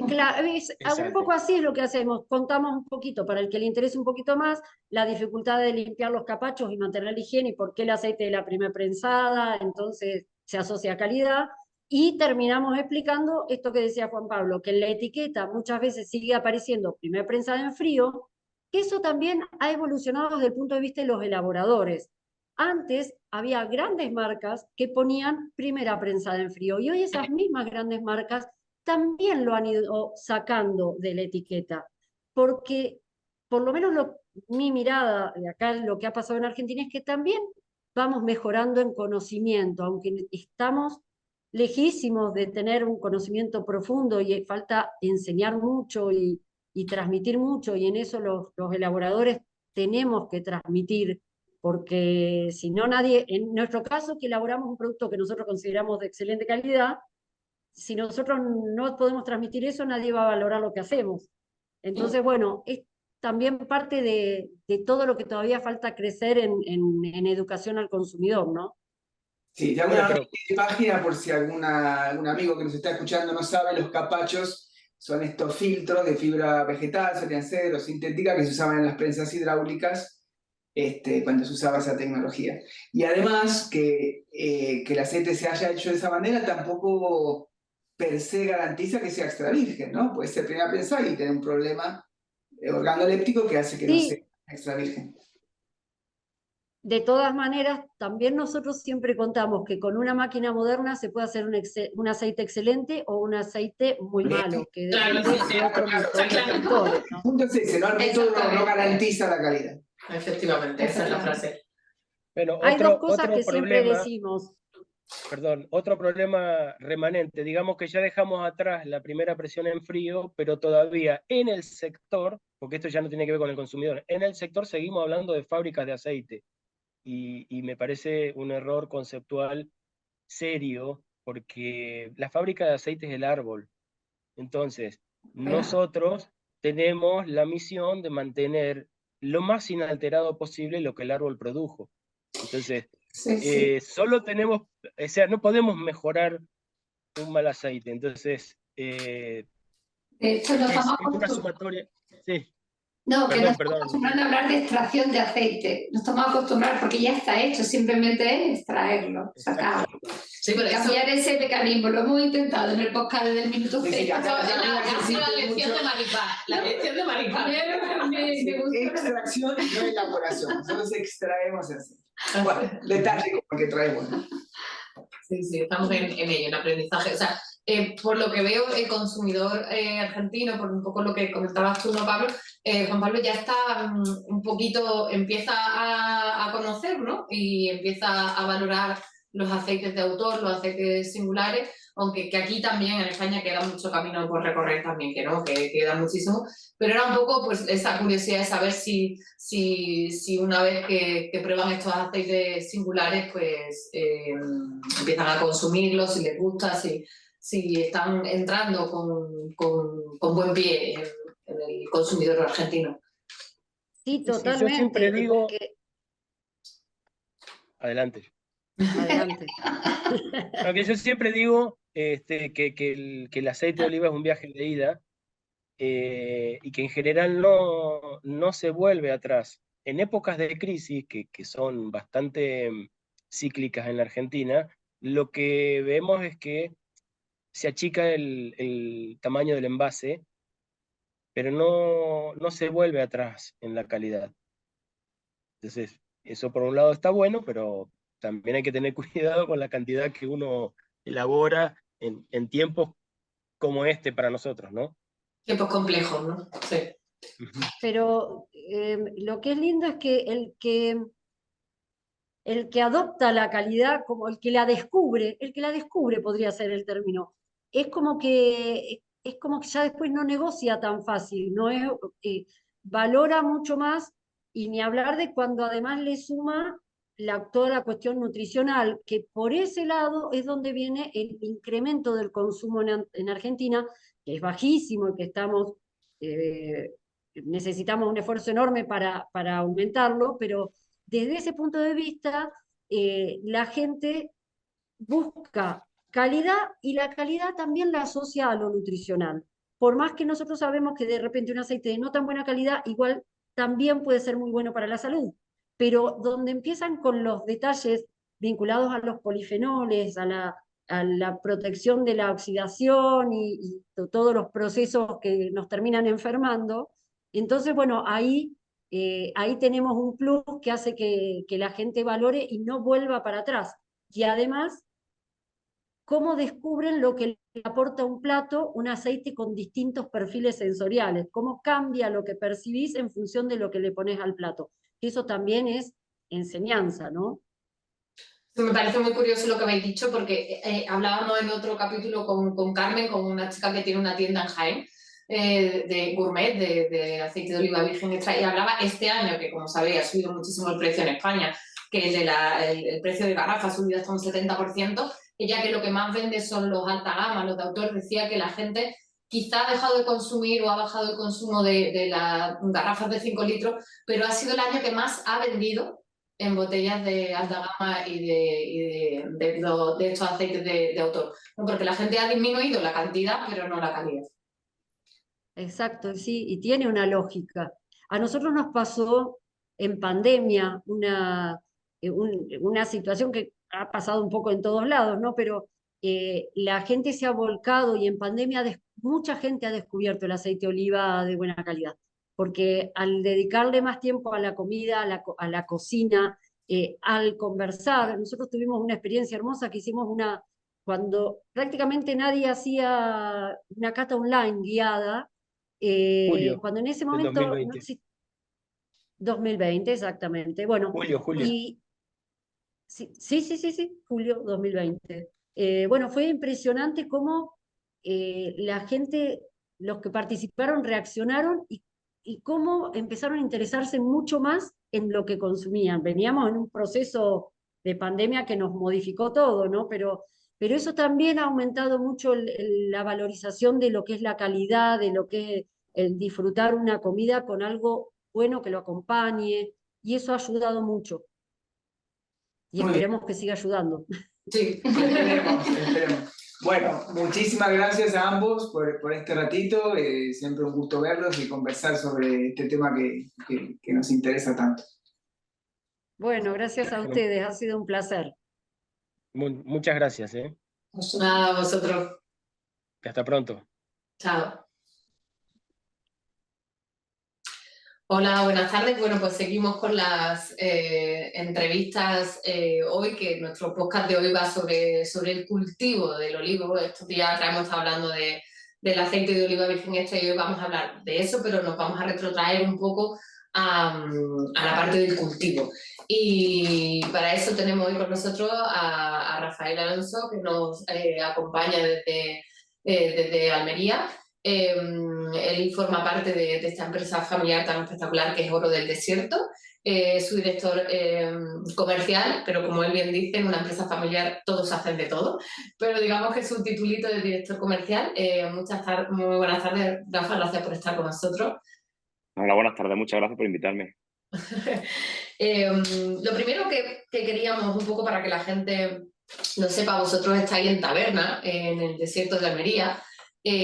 Speaker 6: Claro, un
Speaker 5: Exacto.
Speaker 6: poco así es lo que hacemos, contamos un poquito, para el que le interese un poquito más, la dificultad de limpiar los capachos y mantener la higiene y por qué el aceite de la primer prensada, entonces se asocia a calidad, y terminamos explicando esto que decía Juan Pablo, que en la etiqueta muchas veces sigue apareciendo primer prensada en frío, que eso también ha evolucionado desde el punto de vista de los elaboradores. Antes había grandes marcas que ponían primera prensada en frío, y hoy esas mismas grandes marcas también lo han ido sacando de la etiqueta, porque por lo menos mi mirada de acá, lo que ha pasado en Argentina, es que también vamos mejorando en conocimiento, aunque estamos lejísimos de tener un conocimiento profundo y falta enseñar mucho y transmitir mucho, y en eso los elaboradores tenemos que transmitir, porque si no nadie, en nuestro caso que elaboramos un producto que nosotros consideramos de excelente calidad, si nosotros no podemos transmitir eso, nadie va a valorar lo que hacemos. Entonces, bueno, es también parte de todo lo que todavía falta crecer en educación al consumidor, ¿no?
Speaker 3: Sí, ya
Speaker 5: Bueno,
Speaker 3: una
Speaker 5: pero
Speaker 3: página por si algún amigo que nos está escuchando no sabe, los capachos son estos filtros de fibra vegetal, solían ser, o sintética, que se usaban en las prensas hidráulicas cuando se usaba esa tecnología. Y además que el aceite se haya hecho de esa manera tampoco per se garantiza que sea extra virgen, ¿no? Puede ser primera prensada y tener un problema organoléptico que hace que no sea
Speaker 6: Sí,
Speaker 3: extra virgen.
Speaker 6: de todas maneras, también nosotros siempre contamos que con una máquina moderna se puede hacer un aceite excelente o un aceite muy malo, que depende de otro montón de factores, ¿no?
Speaker 3: El punto es ese, ¿no? El método no garantiza la calidad.
Speaker 7: Efectivamente, esa es la frase.
Speaker 5: bueno,
Speaker 6: Hay dos
Speaker 5: otro,
Speaker 6: cosas
Speaker 5: otro
Speaker 6: que siempre
Speaker 5: problema,
Speaker 6: decimos.
Speaker 5: perdón, otro problema remanente. Digamos que ya dejamos atrás la primera presión en frío, pero todavía en el sector, porque esto ya no tiene que ver con el consumidor, en el sector seguimos hablando de fábricas de aceite. Y me parece un error conceptual serio, porque la fábrica de aceite es el árbol. Entonces, nosotros tenemos la misión de mantener lo más inalterado posible lo que el árbol produjo. Entonces, solo tenemos, o sea, no podemos mejorar un mal aceite. Entonces,
Speaker 7: De hecho, nos
Speaker 5: es
Speaker 7: estamos
Speaker 5: una sumatoria. Sí,
Speaker 7: No, que nos estamos
Speaker 5: perdón.
Speaker 7: acostumbrando a hablar de extracción de aceite. Nos estamos acostumbrando porque ya está hecho, simplemente es extraerlo, sacarlo.
Speaker 8: Sí, pero
Speaker 7: Cambiar ese mecanismo, lo hemos intentado en el podcast desde el minuto
Speaker 3: Sí,
Speaker 7: cero.
Speaker 3: ya,
Speaker 8: la lección de Maripaz. La lección de Maripaz.
Speaker 7: Me gusta.
Speaker 3: Extracción y no elaboración. Nosotros extraemos así. Bueno, detalle como que traemos.
Speaker 8: Sí, estamos en ello, en aprendizaje. O sea, por lo que veo, el consumidor argentino, por un poco lo que comentabas tú, ¿no, Pablo? Juan Pablo ya está un poquito, empieza a conocer, ¿no? Y empieza a valorar los aceites de autor, los aceites singulares, aunque que aquí también en España queda mucho camino por recorrer también, que no, que queda muchísimo, pero era un poco pues esa curiosidad de saber si una vez que prueban estos aceites singulares, pues empiezan a consumirlos, si les gusta, si están entrando con buen pie en el consumidor argentino.
Speaker 6: Sí,
Speaker 5: Yo siempre
Speaker 6: totalmente.
Speaker 5: digo...
Speaker 6: Porque...
Speaker 5: Adelante.
Speaker 6: Adelante.
Speaker 5: Aunque yo siempre digo que el aceite de oliva es un viaje de ida y que en general no se vuelve atrás. En épocas de crisis, que son bastante cíclicas en la Argentina, lo que vemos es que se achica el tamaño del envase, pero no se vuelve atrás en la calidad. Entonces, eso por un lado está bueno, pero también hay que tener cuidado con la cantidad que uno elabora en tiempos como este para nosotros, ¿no?
Speaker 8: Tiempos complejos, ¿no? Sí.
Speaker 6: Pero lo que es lindo es que el que adopta la calidad como el que la descubre podría ser el término. Es como que ya después no negocia tan fácil, no es, valora mucho más, y ni hablar de cuando además le suma toda la cuestión nutricional, que por ese lado es donde viene el incremento del consumo en Argentina, que es bajísimo y que necesitamos un esfuerzo enorme para aumentarlo, pero desde ese punto de vista, la gente busca calidad y la calidad también la asocia a lo nutricional. Por más que nosotros sabemos que de repente un aceite de no tan buena calidad igual también puede ser muy bueno para la salud, pero donde empiezan con los detalles vinculados a los polifenoles, a la protección de la oxidación y todos los procesos que nos terminan enfermando, entonces, bueno, ahí tenemos un plus que hace que la gente valore y no vuelva para atrás. Y además, cómo descubren lo que le aporta un plato, un aceite con distintos perfiles sensoriales, cómo cambia lo que percibís en función de lo que le pones al plato. Eso también es enseñanza, ¿no?
Speaker 8: Me parece muy curioso lo que habéis dicho, porque hablábamos en otro capítulo con Carmen, con una chica que tiene una tienda en Jaén, de gourmet, de aceite de oliva virgen extra, y hablaba este año, que como sabéis ha subido muchísimo el precio en España, que el precio de garrafa ha subido hasta un 70%, ella que lo que más vende son los alta gama, los de autor, decía que la gente quizá ha dejado de consumir o ha bajado el consumo de las garrafas de 5 litros, pero ha sido el año que más ha vendido en botellas de alta gama y de estos aceites de autor. No, porque la gente ha disminuido la cantidad, pero no la calidad.
Speaker 6: Exacto, sí, y tiene una lógica. A nosotros nos pasó en pandemia una situación que ha pasado un poco en todos lados, ¿no? Pero la gente se ha volcado y en pandemia mucha gente ha descubierto el aceite de oliva de buena calidad, porque al dedicarle más tiempo a la comida, a la cocina, al conversar, nosotros tuvimos una experiencia hermosa que hicimos cuando prácticamente nadie hacía una cata online guiada,
Speaker 5: Julio
Speaker 6: cuando en ese
Speaker 5: del
Speaker 6: momento no
Speaker 5: 2020.
Speaker 6: existía 2020, exactamente. Bueno,
Speaker 5: Julio.
Speaker 6: y sí, julio 2020. Bueno, fue impresionante cómo la gente, los que participaron, reaccionaron y cómo empezaron a interesarse mucho más en lo que consumían. Veníamos en un proceso de pandemia que nos modificó todo, ¿no? Pero eso también ha aumentado mucho la valorización de lo que es la calidad, de lo que es el disfrutar una comida con algo bueno que lo acompañe, y eso ha ayudado mucho. Y
Speaker 3: Muy bien.
Speaker 6: esperemos que siga ayudando.
Speaker 8: Sí.
Speaker 3: Esperemos. Bueno, muchísimas gracias a ambos por este ratito. Siempre un gusto verlos y conversar sobre este tema que nos interesa tanto.
Speaker 6: Bueno, gracias a ustedes, ha sido un placer.
Speaker 5: Muchas gracias, ¿eh?
Speaker 8: Pues nada, a vosotros.
Speaker 5: Hasta pronto.
Speaker 8: Chao. Hola, buenas tardes. Bueno, pues seguimos con las entrevistas hoy, que nuestro podcast de hoy va sobre el cultivo del olivo. Estos días atrás hemos estado hablando del aceite de oliva virgen extra y hoy vamos a hablar de eso, pero nos vamos a retrotraer un poco a la parte del cultivo. Y para eso tenemos hoy con nosotros a Rafael Alonso, que nos acompaña desde Almería. Él forma parte de esta empresa familiar tan espectacular que es Oro del Desierto. Su director comercial, pero como él bien dice, en una empresa familiar todos hacen de todo, pero digamos que su titulito de director comercial. Muy buenas tardes, Rafa, gracias por estar con nosotros.
Speaker 9: Hola, buenas tardes, muchas gracias por invitarme.
Speaker 8: Lo primero que queríamos, un poco para que la gente lo sepa, vosotros estáis en Taberna, en el desierto de Almería,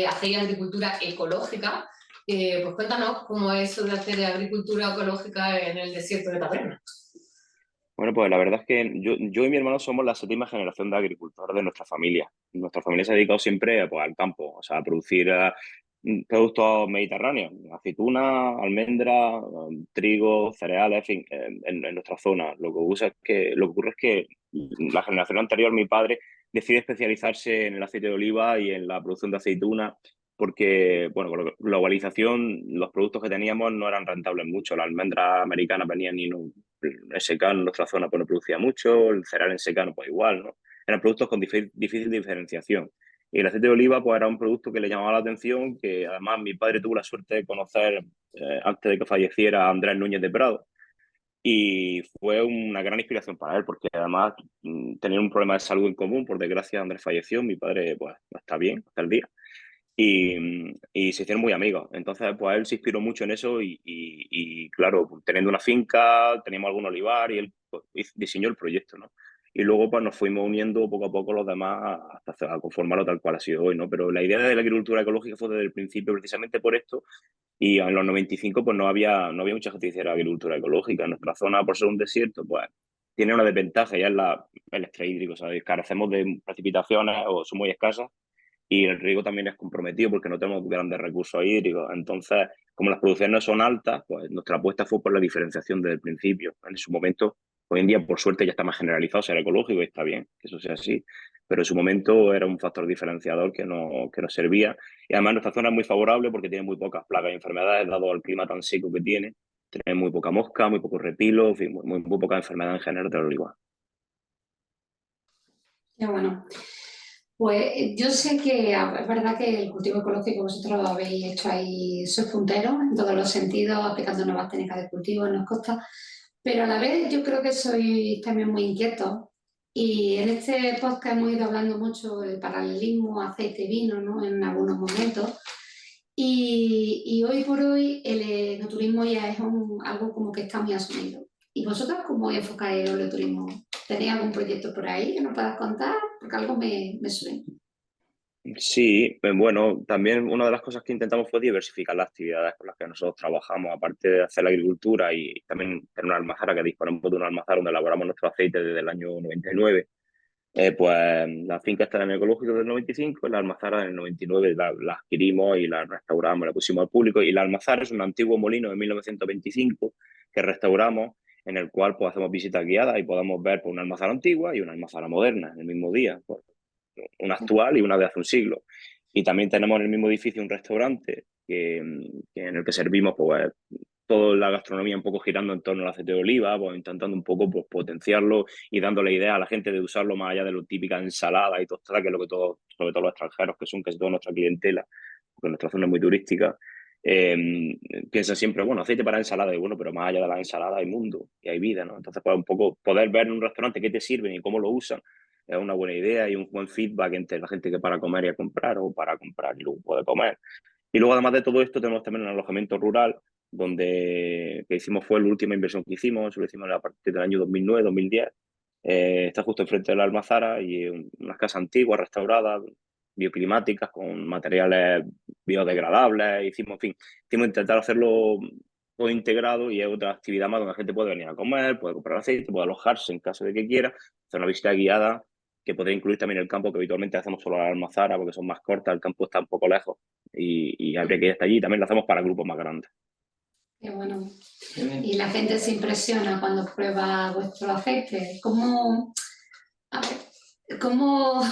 Speaker 8: hacéis agricultura ecológica. Pues cuéntanos cómo es eso de hacer agricultura ecológica en el desierto de Taberna.
Speaker 9: Bueno, pues la verdad es que yo y mi hermano somos la 7ª generación de agricultores de nuestra familia. Nuestra familia se ha dedicado siempre, pues, al campo, o sea, a producir productos mediterráneos, aceituna, almendra, trigo, cereales, en fin, en nuestra zona. Lo que ocurre es que la generación anterior, mi padre, decide especializarse en el aceite de oliva y en la producción de aceituna porque, bueno, con la globalización los productos que teníamos no eran rentables mucho. La almendra americana venía en secano, en nuestra zona pues no producía mucho, el cereal en secano pues igual, ¿no? Eran productos con difícil diferenciación. Y el aceite de oliva pues era un producto que le llamaba la atención, que además mi padre tuvo la suerte de conocer antes de que falleciera a Andrés Núñez de Prado, Y fue una gran inspiración para él, porque además tenía un problema de salud en común. Por desgracia, Andrés falleció, mi padre pues no está bien hasta el día. Y se hicieron muy amigos. Entonces, pues él se inspiró mucho en eso y claro, pues, teniendo una finca, teníamos algún olivar y él pues, diseñó el proyecto, ¿no? Y luego pues nos fuimos uniendo poco a poco los demás hasta conformarlo tal cual ha sido hoy, ¿no? Pero la idea de la agricultura ecológica fue desde el principio precisamente por esto y en los 95 pues no había mucha gente que hiciera agricultura ecológica. En nuestra zona, por ser un desierto, pues tiene una desventaja, ya es el estrés hídrico, ¿sabes? Carecemos de precipitaciones o son muy escasas y el riego también es comprometido porque no tenemos grandes recursos hídricos. Entonces, como las producciones son altas, pues nuestra apuesta fue por la diferenciación desde el principio. En su momento, hoy en día, por suerte, ya está más generalizado ser ecológico y está bien que eso sea así. Pero en su momento era un factor diferenciador que nos servía. Y además nuestra zona es muy favorable porque tiene muy pocas plagas y enfermedades, dado el clima tan seco que tiene. Tiene muy poca mosca, muy poco repilo, en fin, muy poca enfermedad en general del olivar.
Speaker 7: Qué bueno. Pues yo sé que es verdad que el cultivo ecológico vosotros lo habéis hecho ahí, sois punteros en todos los sentidos, aplicando nuevas técnicas de cultivo, nos consta, pero a la vez yo creo que sois también muy inquietos y en este podcast hemos ido hablando mucho del paralelismo aceite-vino, ¿no? En algunos momentos y hoy por hoy el enoturismo ya es algo como que está muy asumido. ¿Y vosotros cómo enfocáis el enoturismo? ¿Tenéis algún proyecto por ahí que nos puedas contar? Porque algo me suena.
Speaker 9: Sí, bueno, también una de las cosas que intentamos fue diversificar las actividades con las que nosotros trabajamos, aparte de hacer la agricultura y también tener una almazara, que disponemos de una almazara donde elaboramos nuestro aceite desde el año 99. Pues la finca está en el ecológico del 95 y la almazara en el 99 la adquirimos y la restauramos, la pusimos al público. Y la almazara es un antiguo molino de 1925 que restauramos, en el cual pues, hacemos visitas guiadas y podemos ver pues, una almazara antigua y una almazara moderna en el mismo día. Pues, una actual y una de hace un siglo. Y también tenemos en el mismo edificio un restaurante en el que servimos pues, toda la gastronomía un poco girando en torno al aceite de oliva, pues intentando un poco pues, potenciarlo y dándole idea a la gente de usarlo más allá de lo típica ensalada y tostada, que es lo que todos, sobre todo los extranjeros, que son casi toda nuestra clientela, porque nuestra zona es muy turística, piensan siempre, bueno, aceite para ensalada, y bueno, pero más allá de la ensalada hay mundo y hay vida, ¿no? Entonces, pues un poco poder ver en un restaurante qué te sirven y cómo lo usan es una buena idea y un buen feedback entre la gente que para comer y a comprar o para comprar y luego puede comer. Y luego, además de todo esto, tenemos también un alojamiento rural donde que hicimos fue la última inversión que hicimos, lo hicimos a partir del año 2009-2010. Está justo enfrente de la Almazara y unas casas antiguas, restauradas, bioclimáticas, con materiales biodegradables. En fin, hicimos intentar hacerlo todo integrado y es otra actividad más donde la gente puede venir a comer, puede comprar aceite, puede alojarse en caso de que quiera, hacer una visita guiada que podría incluir también el campo, que habitualmente hacemos solo a la Almazara porque son más cortas, el campo está un poco lejos y habría que ir hasta allí. También lo hacemos para grupos más grandes.
Speaker 7: Qué bueno. Y la gente se impresiona cuando prueba vuestro aceite. ¿Cómo ¿Cómo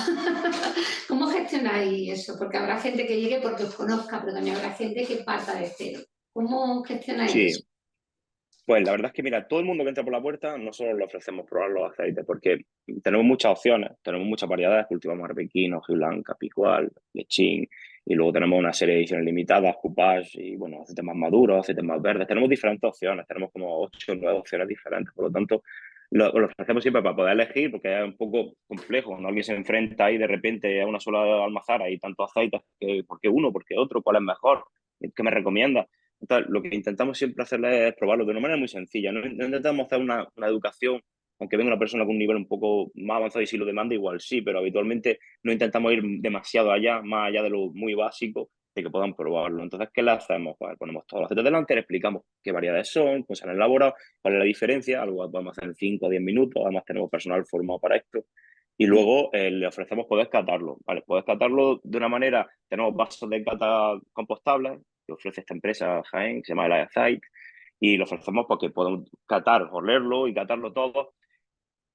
Speaker 7: gestionáis eso? Porque habrá gente que llegue porque os conozca, pero también habrá gente que parta de cero. ¿Cómo gestionáis
Speaker 9: Sí,
Speaker 7: eso?
Speaker 9: pues la verdad es que, mira, todo el mundo que entra por la puerta, nosotros le ofrecemos probar los aceites, porque tenemos muchas opciones, tenemos muchas variedades, cultivamos arbequino, hojiblanca, picual, lechín, y luego tenemos una serie de ediciones limitadas, coupage, y bueno, aceites más maduros, aceites más verdes, tenemos diferentes opciones, tenemos como 8 o 9 opciones diferentes, por lo tanto, lo ofrecemos siempre para poder elegir, porque es un poco complejo, cuando alguien se enfrenta ahí de repente a una sola almazara y tantos aceites, ¿por qué uno, por qué otro, cuál es mejor? ¿Qué me recomienda? Entonces, lo que intentamos siempre hacerle es probarlo de una manera muy sencilla. No intentamos hacer una educación, aunque venga una persona con un nivel un poco más avanzado y si lo demanda, igual sí, pero habitualmente no intentamos ir demasiado allá, más allá de lo muy básico, de que puedan probarlo. Entonces, ¿qué le hacemos? Pues ponemos todos los aceites delante, le explicamos qué variedades son, cómo se han elaborado, cuál es la diferencia, algo que podemos hacer en 5 o 10 minutos, además tenemos personal formado para esto. Y luego le ofrecemos poder catarlo, ¿vale? Poder catarlo de una manera, tenemos vasos de cata compostables, que ofrece esta empresa Jaén, que se llama El Azait, y lo ofrecemos porque podemos catar, olerlo y catarlo todo.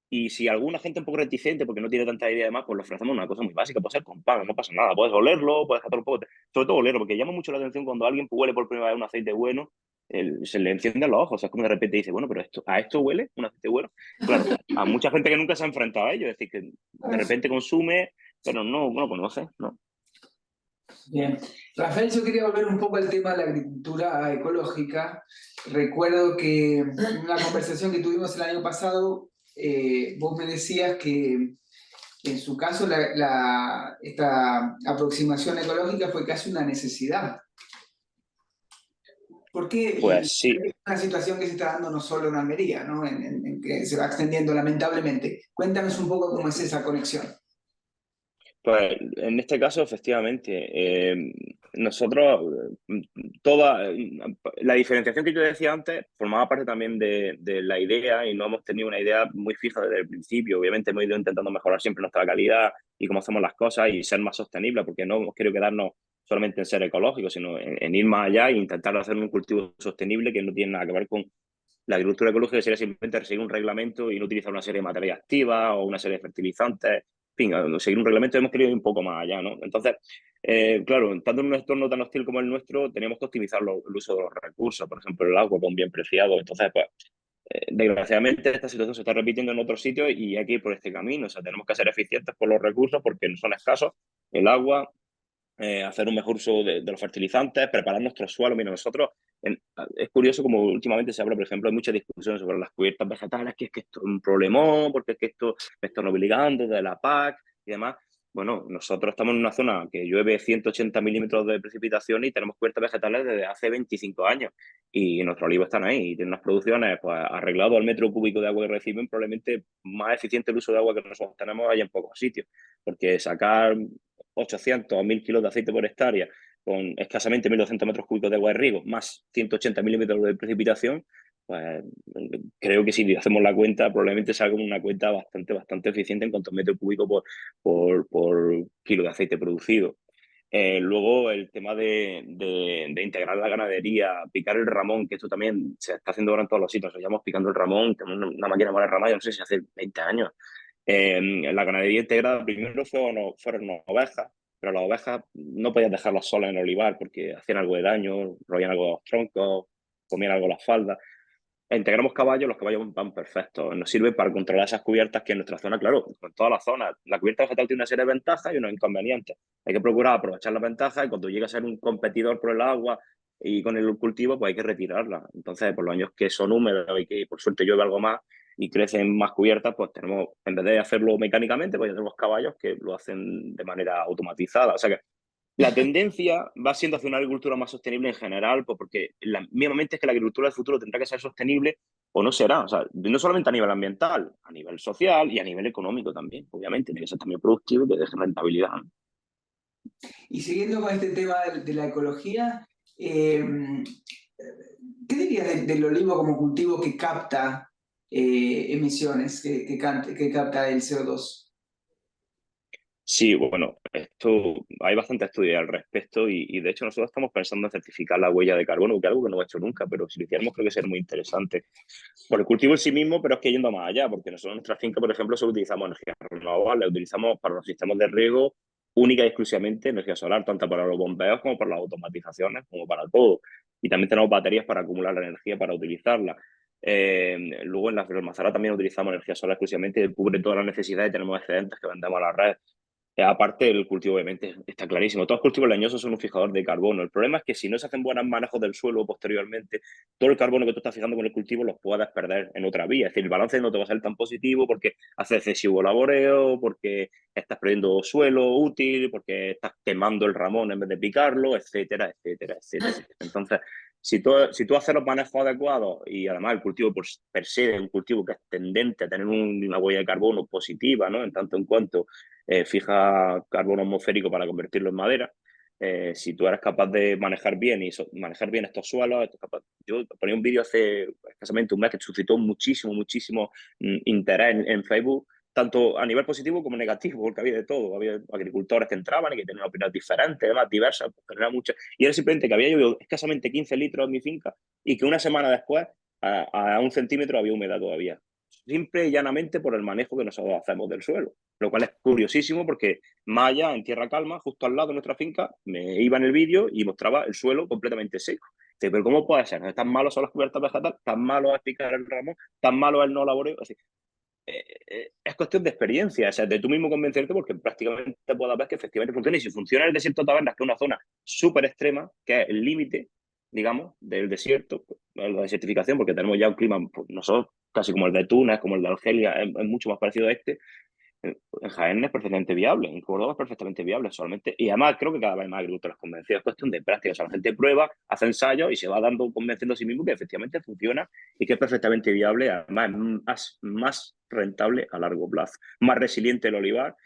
Speaker 9: Y si alguna gente un poco reticente, porque no tiene tanta idea de más, pues le ofrecemos una cosa muy básica, puede ser con pan, no pasa nada, puedes olerlo, puedes catarlo un poco, sobre todo olerlo, porque llama mucho la atención cuando alguien huele por primera vez un aceite bueno, se le encienden los ojos, o sea, es como de repente dice, bueno, pero ¿a esto huele un aceite bueno? Claro, a mucha gente que nunca se ha enfrentado a ello, es decir, que de repente consume, pero no lo conoce, ¿no?
Speaker 3: Bien. Rafael, yo quería volver un poco al tema de la agricultura ecológica. Recuerdo que en una conversación que tuvimos el año pasado, vos me decías que en su caso esta aproximación ecológica fue casi una necesidad. ¿Por qué? Y
Speaker 9: Pues sí.
Speaker 3: es una situación que se está dando no solo en Almería, ¿no? En que se va extendiendo lamentablemente. Cuéntanos un poco cómo es esa conexión.
Speaker 9: Pues en este caso, efectivamente, nosotros, toda la diferenciación que yo decía antes formaba parte también de la idea y no hemos tenido una idea muy fija desde el principio. Obviamente hemos ido intentando mejorar siempre nuestra calidad y cómo hacemos las cosas y ser más sostenibles, porque no hemos querido quedarnos solamente en ser ecológicos, sino en ir más allá e intentar hacer un cultivo sostenible que no tiene nada que ver con la agricultura ecológica, sería simplemente seguir un reglamento y no utilizar una serie de materias activas o una serie de fertilizantes. En fin, seguir un reglamento hemos querido ir un poco más allá, ¿no? Entonces, claro, tanto en un entorno tan hostil como el nuestro, tenemos que optimizar el uso de los recursos, por ejemplo, el agua, que es un bien preciado. Entonces, pues, desgraciadamente, esta situación se está repitiendo en otros sitios y hay que ir por este camino. O sea, tenemos que ser eficientes con los recursos porque no son escasos. El agua, hacer un mejor uso de los fertilizantes, preparar nuestro suelo. Mira, nosotros, es curioso como últimamente se habla, por ejemplo, hay mucha discusión sobre las cubiertas vegetales, que es que esto es un problemón, porque es que esto me están obligando de la PAC y demás. Bueno, nosotros estamos en una zona que llueve 180 milímetros de precipitación y tenemos cubiertas vegetales desde hace 25 años y nuestros olivos están ahí y tienen unas producciones pues, arreglado al metro cúbico de agua que reciben, probablemente más eficiente el uso de agua que nosotros tenemos hay en pocos sitios, porque sacar 800 o 1000 kilos de aceite por hectárea con escasamente 1200 metros cúbicos de agua de riego, más 180 milímetros de precipitación, pues creo que si hacemos la cuenta, probablemente salga una cuenta bastante eficiente en cuanto a metro cúbico por kilo de aceite producido. Luego el tema de integrar la ganadería, picar el ramón, que esto también se está haciendo ahora en todos los sitios, nos llamamos picando el ramón, tenemos una máquina para el ramón, yo no sé si hace 20 años. La ganadería integrada primero fueron ovejas, pero las ovejas no podías dejarlas solas en el olivar porque hacían algo de daño, roían algo de los troncos, comían algo de las faldas. Integramos caballos, los caballos van perfectos. Nos sirve para controlar esas cubiertas que en nuestra zona, claro, en todas las zonas, la cubierta vegetal tiene una serie de ventajas y unos inconvenientes. Hay que procurar aprovechar las ventajas y cuando llegue a ser un competidor por el agua y con el cultivo, pues hay que retirarla. Entonces, por los años que son húmedos y que por suerte llueve algo más y crecen más cubiertas, pues tenemos, en vez de hacerlo mecánicamente, pues ya tenemos caballos que lo hacen de manera automatizada. O sea que la tendencia va siendo hacia una agricultura más sostenible en general, pues porque mismamente es que la agricultura del futuro tendrá que ser sostenible o no será. O sea, no solamente a nivel ambiental, a nivel social y a nivel económico también. Obviamente, tiene que ser también productivo y que deje rentabilidad.
Speaker 3: Y siguiendo con este tema de la ecología, ¿qué dirías del olivo como cultivo que capta emisiones, que capta el CO2?
Speaker 9: Sí, bueno, esto hay bastante estudio al respecto y de hecho nosotros estamos pensando en certificar la huella de carbono, que es algo que no hemos hecho nunca, pero si lo hiciéramos creo que sería muy interesante. Por el cultivo en sí mismo, pero es que yendo más allá, porque nosotros en nuestra finca, por ejemplo, solo utilizamos energía renovable, utilizamos para los sistemas de riego única y exclusivamente energía solar, tanto para los bombeos como para las automatizaciones, como para todo. Y también tenemos baterías para acumular la energía para utilizarla. Luego en la almazara también utilizamos energía solar exclusivamente y cubre todas las necesidades y tenemos excedentes que vendemos a la red. Aparte, el cultivo, obviamente, está clarísimo. Todos los cultivos leñosos son un fijador de carbono. El problema es que si no se hacen buenos manejos del suelo posteriormente, todo el carbono que tú estás fijando con el cultivo los puedes perder en otra vía. Es decir, el balance no te va a ser tan positivo porque hace excesivo laboreo, porque estás perdiendo suelo útil, porque estás quemando el ramón en vez de picarlo, etcétera, etcétera, etcétera. Entonces, si tú haces los manejos adecuados y además el cultivo per se es un cultivo que es tendente a tener una huella de carbono positiva, ¿no? En tanto en cuanto fija carbono atmosférico para convertirlo en madera. Si tú eres capaz de manejar bien manejar bien estos suelos, yo ponía un vídeo hace escasamente un mes que suscitó muchísimo interés en Facebook, tanto a nivel positivo como negativo, porque había de todo. Había agricultores que entraban y que tenían opiniones diferentes, además diversas, pues, era mucho. Y era simplemente que había llovido escasamente 15 litros en mi finca y que una semana después, a 1 centímetro, había humedad todavía. Simple y llanamente por el manejo que nosotros hacemos del suelo, lo cual es curiosísimo porque más allá, en tierra calma, justo al lado de nuestra finca, me iba en el vídeo y mostraba el suelo completamente seco. Pero ¿cómo puede ser? ¿Tan malos son las cubiertas vegetales? ¿Tan malo es picar el ramón? ¿Tan malo es el no laboreo? Así. es cuestión de experiencia, o sea, de tú mismo convencerte porque prácticamente puedas ver que efectivamente funciona. Y si funciona el desierto de Tabernas, que es una zona súper extrema, que es el límite, digamos, del desierto, la desertificación, porque tenemos ya un clima, pues, nosotros casi como el de Túnez, como el de Argelia, es mucho más parecido a este. En Jaén es perfectamente viable, en Córdoba es perfectamente viable solamente, y además creo que cada vez más agricultores convencidos, es cuestión de práctica, o sea, la gente prueba, hace ensayos y se va convenciendo a sí mismo que efectivamente funciona y que es perfectamente viable, además es más rentable a largo plazo, más resiliente el olivar,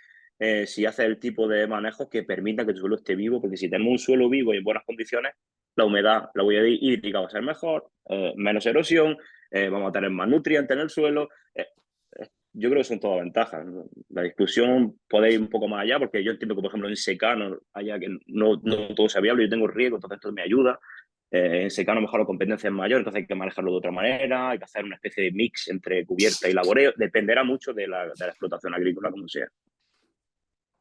Speaker 9: si hace el tipo de manejos que permita que el suelo esté vivo, porque si tenemos un suelo vivo y en buenas condiciones, la humedad, la huella hídrica va a ser mejor, menos erosión, vamos a tener más nutrientes en el suelo. Yo creo que son todas ventajas, ¿no? La discusión puede ir un poco más allá, porque yo entiendo que, por ejemplo, en secano, allá que no todo sea viable, yo tengo riego, entonces esto me ayuda. En secano, a lo mejor la competencia es mayor, entonces hay que manejarlo de otra manera, hay que hacer una especie de mix entre cubierta y laboreo, dependerá mucho de la explotación agrícola, como sea.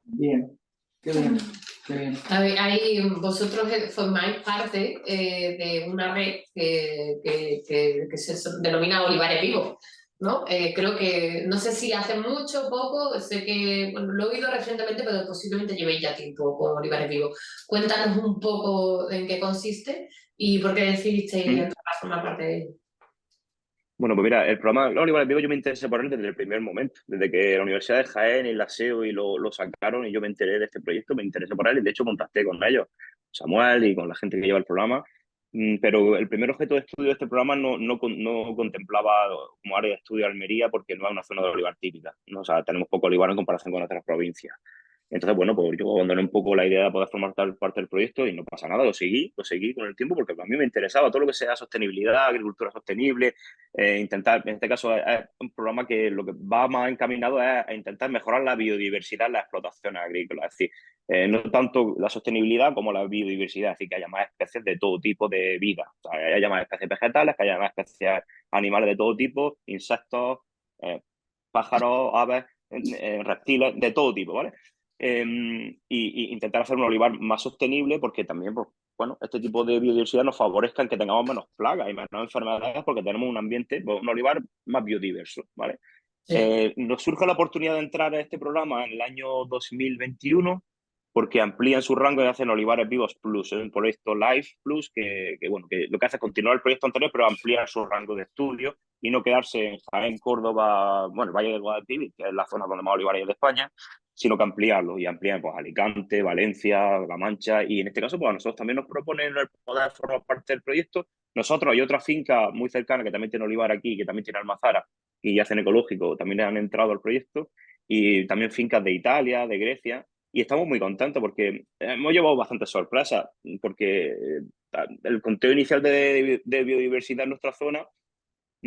Speaker 3: Bien, qué bien, qué bien.
Speaker 8: A ver, ahí vosotros formáis parte de una red que se denomina Olivares Vivos, ¿no? Creo que, no sé si hace mucho o poco, sé que, bueno, lo he oído recientemente, pero posiblemente llevéis ya tiempo con Olivares Vivos. Cuéntanos un poco en qué consiste y por qué decidisteis entrar a formar parte de ello.
Speaker 9: Bueno, pues mira, el programa Los Olivares Vivos yo me interesé por él desde el primer momento, desde que la Universidad de Jaén y la SEO y lo sacaron y yo me enteré de este proyecto, me interesé por él y de hecho contacté con ellos, Samuel y con la gente que lleva el programa, pero el primer objeto de estudio de este programa no contemplaba como área de estudio Almería porque no es una zona de olivar típica, ¿no? O sea, tenemos poco olivar en comparación con otras provincias. Entonces, bueno, pues yo abandoné un poco la idea de poder formar parte del proyecto y no pasa nada, lo seguí con el tiempo porque a mí me interesaba todo lo que sea sostenibilidad, agricultura sostenible, intentar, en este caso es un programa que lo que va más encaminado es a intentar mejorar la biodiversidad en las explotaciones agrícolas, es decir, no tanto la sostenibilidad como la biodiversidad, es decir, que haya más especies de todo tipo de vida, o sea, que haya más especies vegetales, que haya más especies animales de todo tipo, insectos, pájaros, aves, reptiles, de todo tipo, ¿vale? Y intentar hacer un olivar más sostenible porque también, pues, bueno, este tipo de biodiversidad nos favorezca en que tengamos menos plagas y menos enfermedades porque tenemos un ambiente, pues, un olivar más biodiverso, ¿vale? Sí. Nos surge la oportunidad de entrar a este programa en el año 2021 porque amplían su rango y hacen Olivares Vivos Plus, un proyecto Life Plus que lo que hace es continuar el proyecto anterior pero ampliar su rango de estudio y no quedarse en Jaén, Córdoba, bueno, el Valle del Guadalquivir, que es la zona donde más olivares hay de España, sino que ampliarlo y amplían pues Alicante, Valencia, La Mancha y en este caso pues a nosotros también nos proponen el poder formar parte del proyecto. Nosotros hay otra finca muy cercana que también tiene olivar aquí, que también tiene almazara y hacen ecológico, también han entrado al proyecto y también fincas de Italia, de Grecia y estamos muy contentos porque hemos llevado bastantes sorpresas porque el conteo inicial de biodiversidad en nuestra zona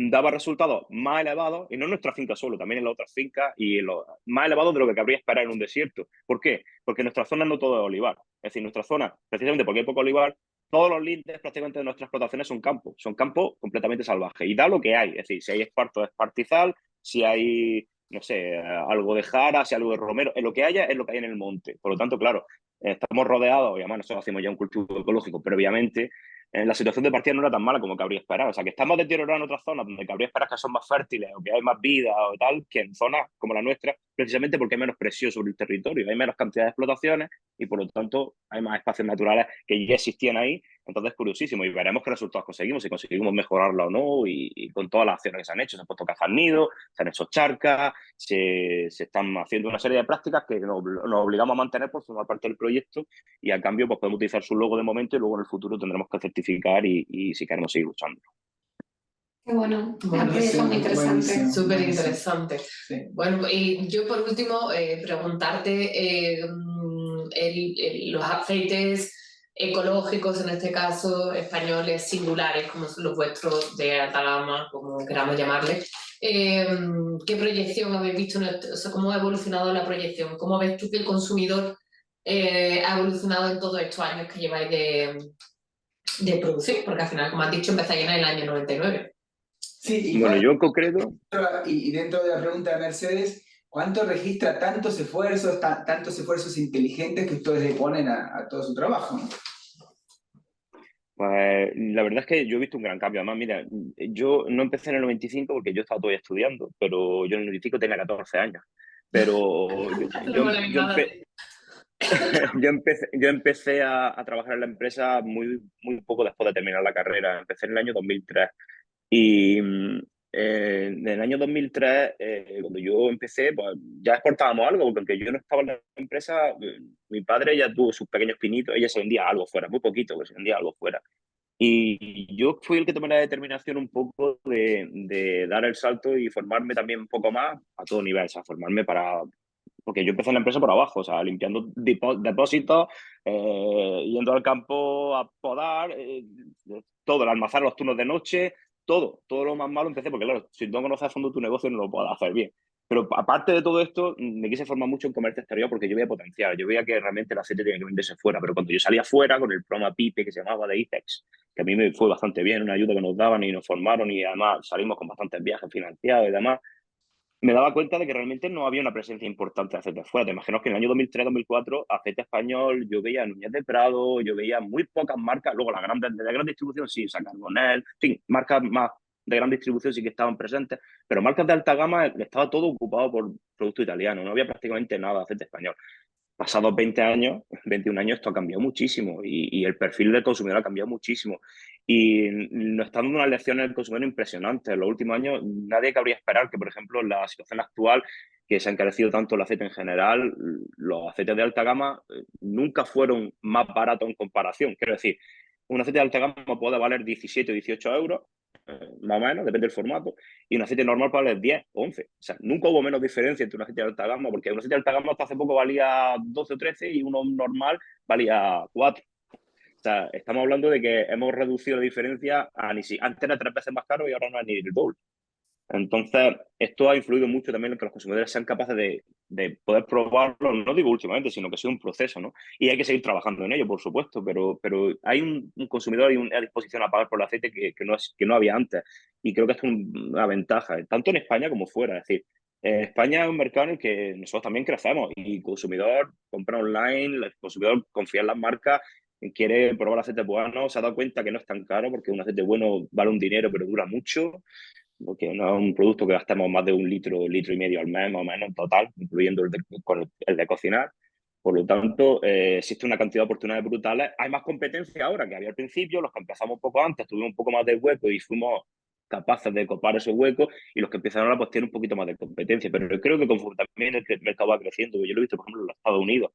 Speaker 9: daba resultados más elevados, y no en nuestra finca solo, también en las otras fincas, y más elevados de lo que cabría esperar en un desierto. ¿Por qué? Porque en nuestra zona no todo es olivar. Es decir, en nuestra zona, precisamente porque hay poco olivar, todos los lindes prácticamente de nuestras explotaciones son campos completamente salvajes. Y da lo que hay. Es decir, si hay esparto es partizal, si hay, no sé, algo de jara, si hay algo de romero, en lo que haya es lo que hay en el monte. Por lo tanto, claro, estamos rodeados, y además nosotros hacemos ya un cultivo ecológico, pero obviamente la situación de partida no era tan mala como cabría esperar. O sea, que estamos deteriorados en otras zonas donde cabría esperar que son más fértiles o que hay más vida o tal, que en zonas como la nuestra, precisamente porque hay menos presión sobre el territorio, hay menos cantidad de explotaciones y por lo tanto hay más espacios naturales que ya existían ahí. Entonces es curiosísimo y veremos qué resultados conseguimos, si conseguimos mejorarla o no y con todas las acciones que se han hecho. Se han puesto cajas nido, se han hecho charcas, se están haciendo una serie de prácticas que nos obligamos a mantener por formar parte del proyecto y a cambio pues podemos utilizar su logo de momento y luego en el futuro tendremos que certificar y si queremos seguir luchando.
Speaker 7: Qué bueno, un proyecto muy interesante.
Speaker 8: Súper interesante.
Speaker 3: Sí.
Speaker 8: Bueno, y yo por último preguntarte los aceites ecológicos, en este caso españoles, singulares, como son los vuestros de alta gama, como queramos llamarle. ¿Qué proyección habéis visto? O sea, ¿cómo ha evolucionado la proyección? ¿Cómo ves tú que el consumidor ha evolucionado en todos estos años que lleváis de producir? Porque al final, como has dicho, empezáis en el año 99.
Speaker 3: Sí,
Speaker 9: bueno, yo en concreto...
Speaker 3: Y dentro de la pregunta de Mercedes, ¿cuánto registra tantos esfuerzos inteligentes que ustedes le ponen a todo su trabajo, ¿no?
Speaker 9: Pues la verdad es que yo he visto un gran cambio. Además, mira, yo no empecé en el 95 porque yo estaba todavía estudiando, pero yo en el 95 tenía 14 años. Pero
Speaker 8: No me la nada.
Speaker 9: yo empecé a trabajar en la empresa muy poco después de terminar la carrera. Empecé en el año 2003. Y en el año 2003, cuando yo empecé, pues ya exportábamos algo, porque aunque yo no estaba en la empresa, mi padre ya tuvo sus pequeños pinitos, ella se vendía algo fuera, muy poquito, pero se vendía algo fuera. Y yo fui el que tomé la determinación un poco de dar el salto y formarme también un poco más a todo nivel, o sea, formarme para... Porque yo empecé en la empresa por abajo, o sea, limpiando depósitos, yendo al campo a podar, todo, el almazar, los turnos de noche, todo lo más malo empecé, porque claro, si no conoces a fondo tu negocio no lo puedes hacer bien. Pero aparte de todo esto, me quise formar mucho en comercio exterior porque yo veía potencial, yo veía que realmente el aceite tenía que venderse fuera, pero cuando yo salía fuera con el programa PIPE que se llamaba de ITEX, que a mí me fue bastante bien, una ayuda que nos daban y nos formaron y además salimos con bastantes viajes financiados y demás, me daba cuenta de que realmente no había una presencia importante de aceite fuera. Te imaginas que en el año 2003-2004, aceite español, yo veía Núñez de Prado, yo veía muy pocas marcas, luego las grandes de la gran distribución sí, Carbonell, en fin, marcas más de gran distribución sí que estaban presentes, pero marcas de alta gama estaba todo ocupado por producto italiano, no había prácticamente nada de aceite español. Pasados 20 años, 21 años, esto ha cambiado muchísimo y el perfil del consumidor ha cambiado muchísimo. Y nos está dando unas lecciones del consumidor impresionantes. En los últimos años, nadie cabría esperar que, por ejemplo, en la situación actual, que se ha encarecido tanto el aceite en general, los aceites de alta gama nunca fueron más baratos en comparación. Quiero decir, un aceite de alta gama puede valer 17 o 18 euros, más o menos, depende del formato, y un aceite normal puede valer 10 o 11. O sea, nunca hubo menos diferencia entre un aceite de alta gama, porque un aceite de alta gama hasta hace poco valía 12 o 13 y uno normal valía 4. O sea, estamos hablando de que hemos reducido la diferencia a ni si antes era 3 veces más caro y ahora no es ni el doble. Entonces, esto ha influido mucho también en que los consumidores sean capaces de poder probarlo, no digo últimamente, sino que sea un proceso, ¿no? Y hay que seguir trabajando en ello, por supuesto, pero hay un consumidor y una disposición a pagar por el aceite que no había antes. Y creo que esto es una ventaja, tanto en España como fuera. Es decir, España es un mercado en el que nosotros también crecemos y el consumidor compra online, el consumidor confía en las marcas, quiere probar aceite bueno, se ha dado cuenta que no es tan caro porque un aceite bueno vale un dinero pero dura mucho, porque no es un producto que gastemos más de un litro, litro y medio al mes, más o menos, en total, incluyendo el de cocinar. Por lo tanto, existe una cantidad de oportunidades brutales. Hay más competencia ahora que había al principio. Los que empezamos un poco antes tuvimos un poco más de hueco y fuimos capaces de copar esos huecos, y los que empezaron ahora pues tienen un poquito más de competencia. Pero yo creo que conforme también el mercado va creciendo, yo lo he visto, por ejemplo, en los Estados Unidos.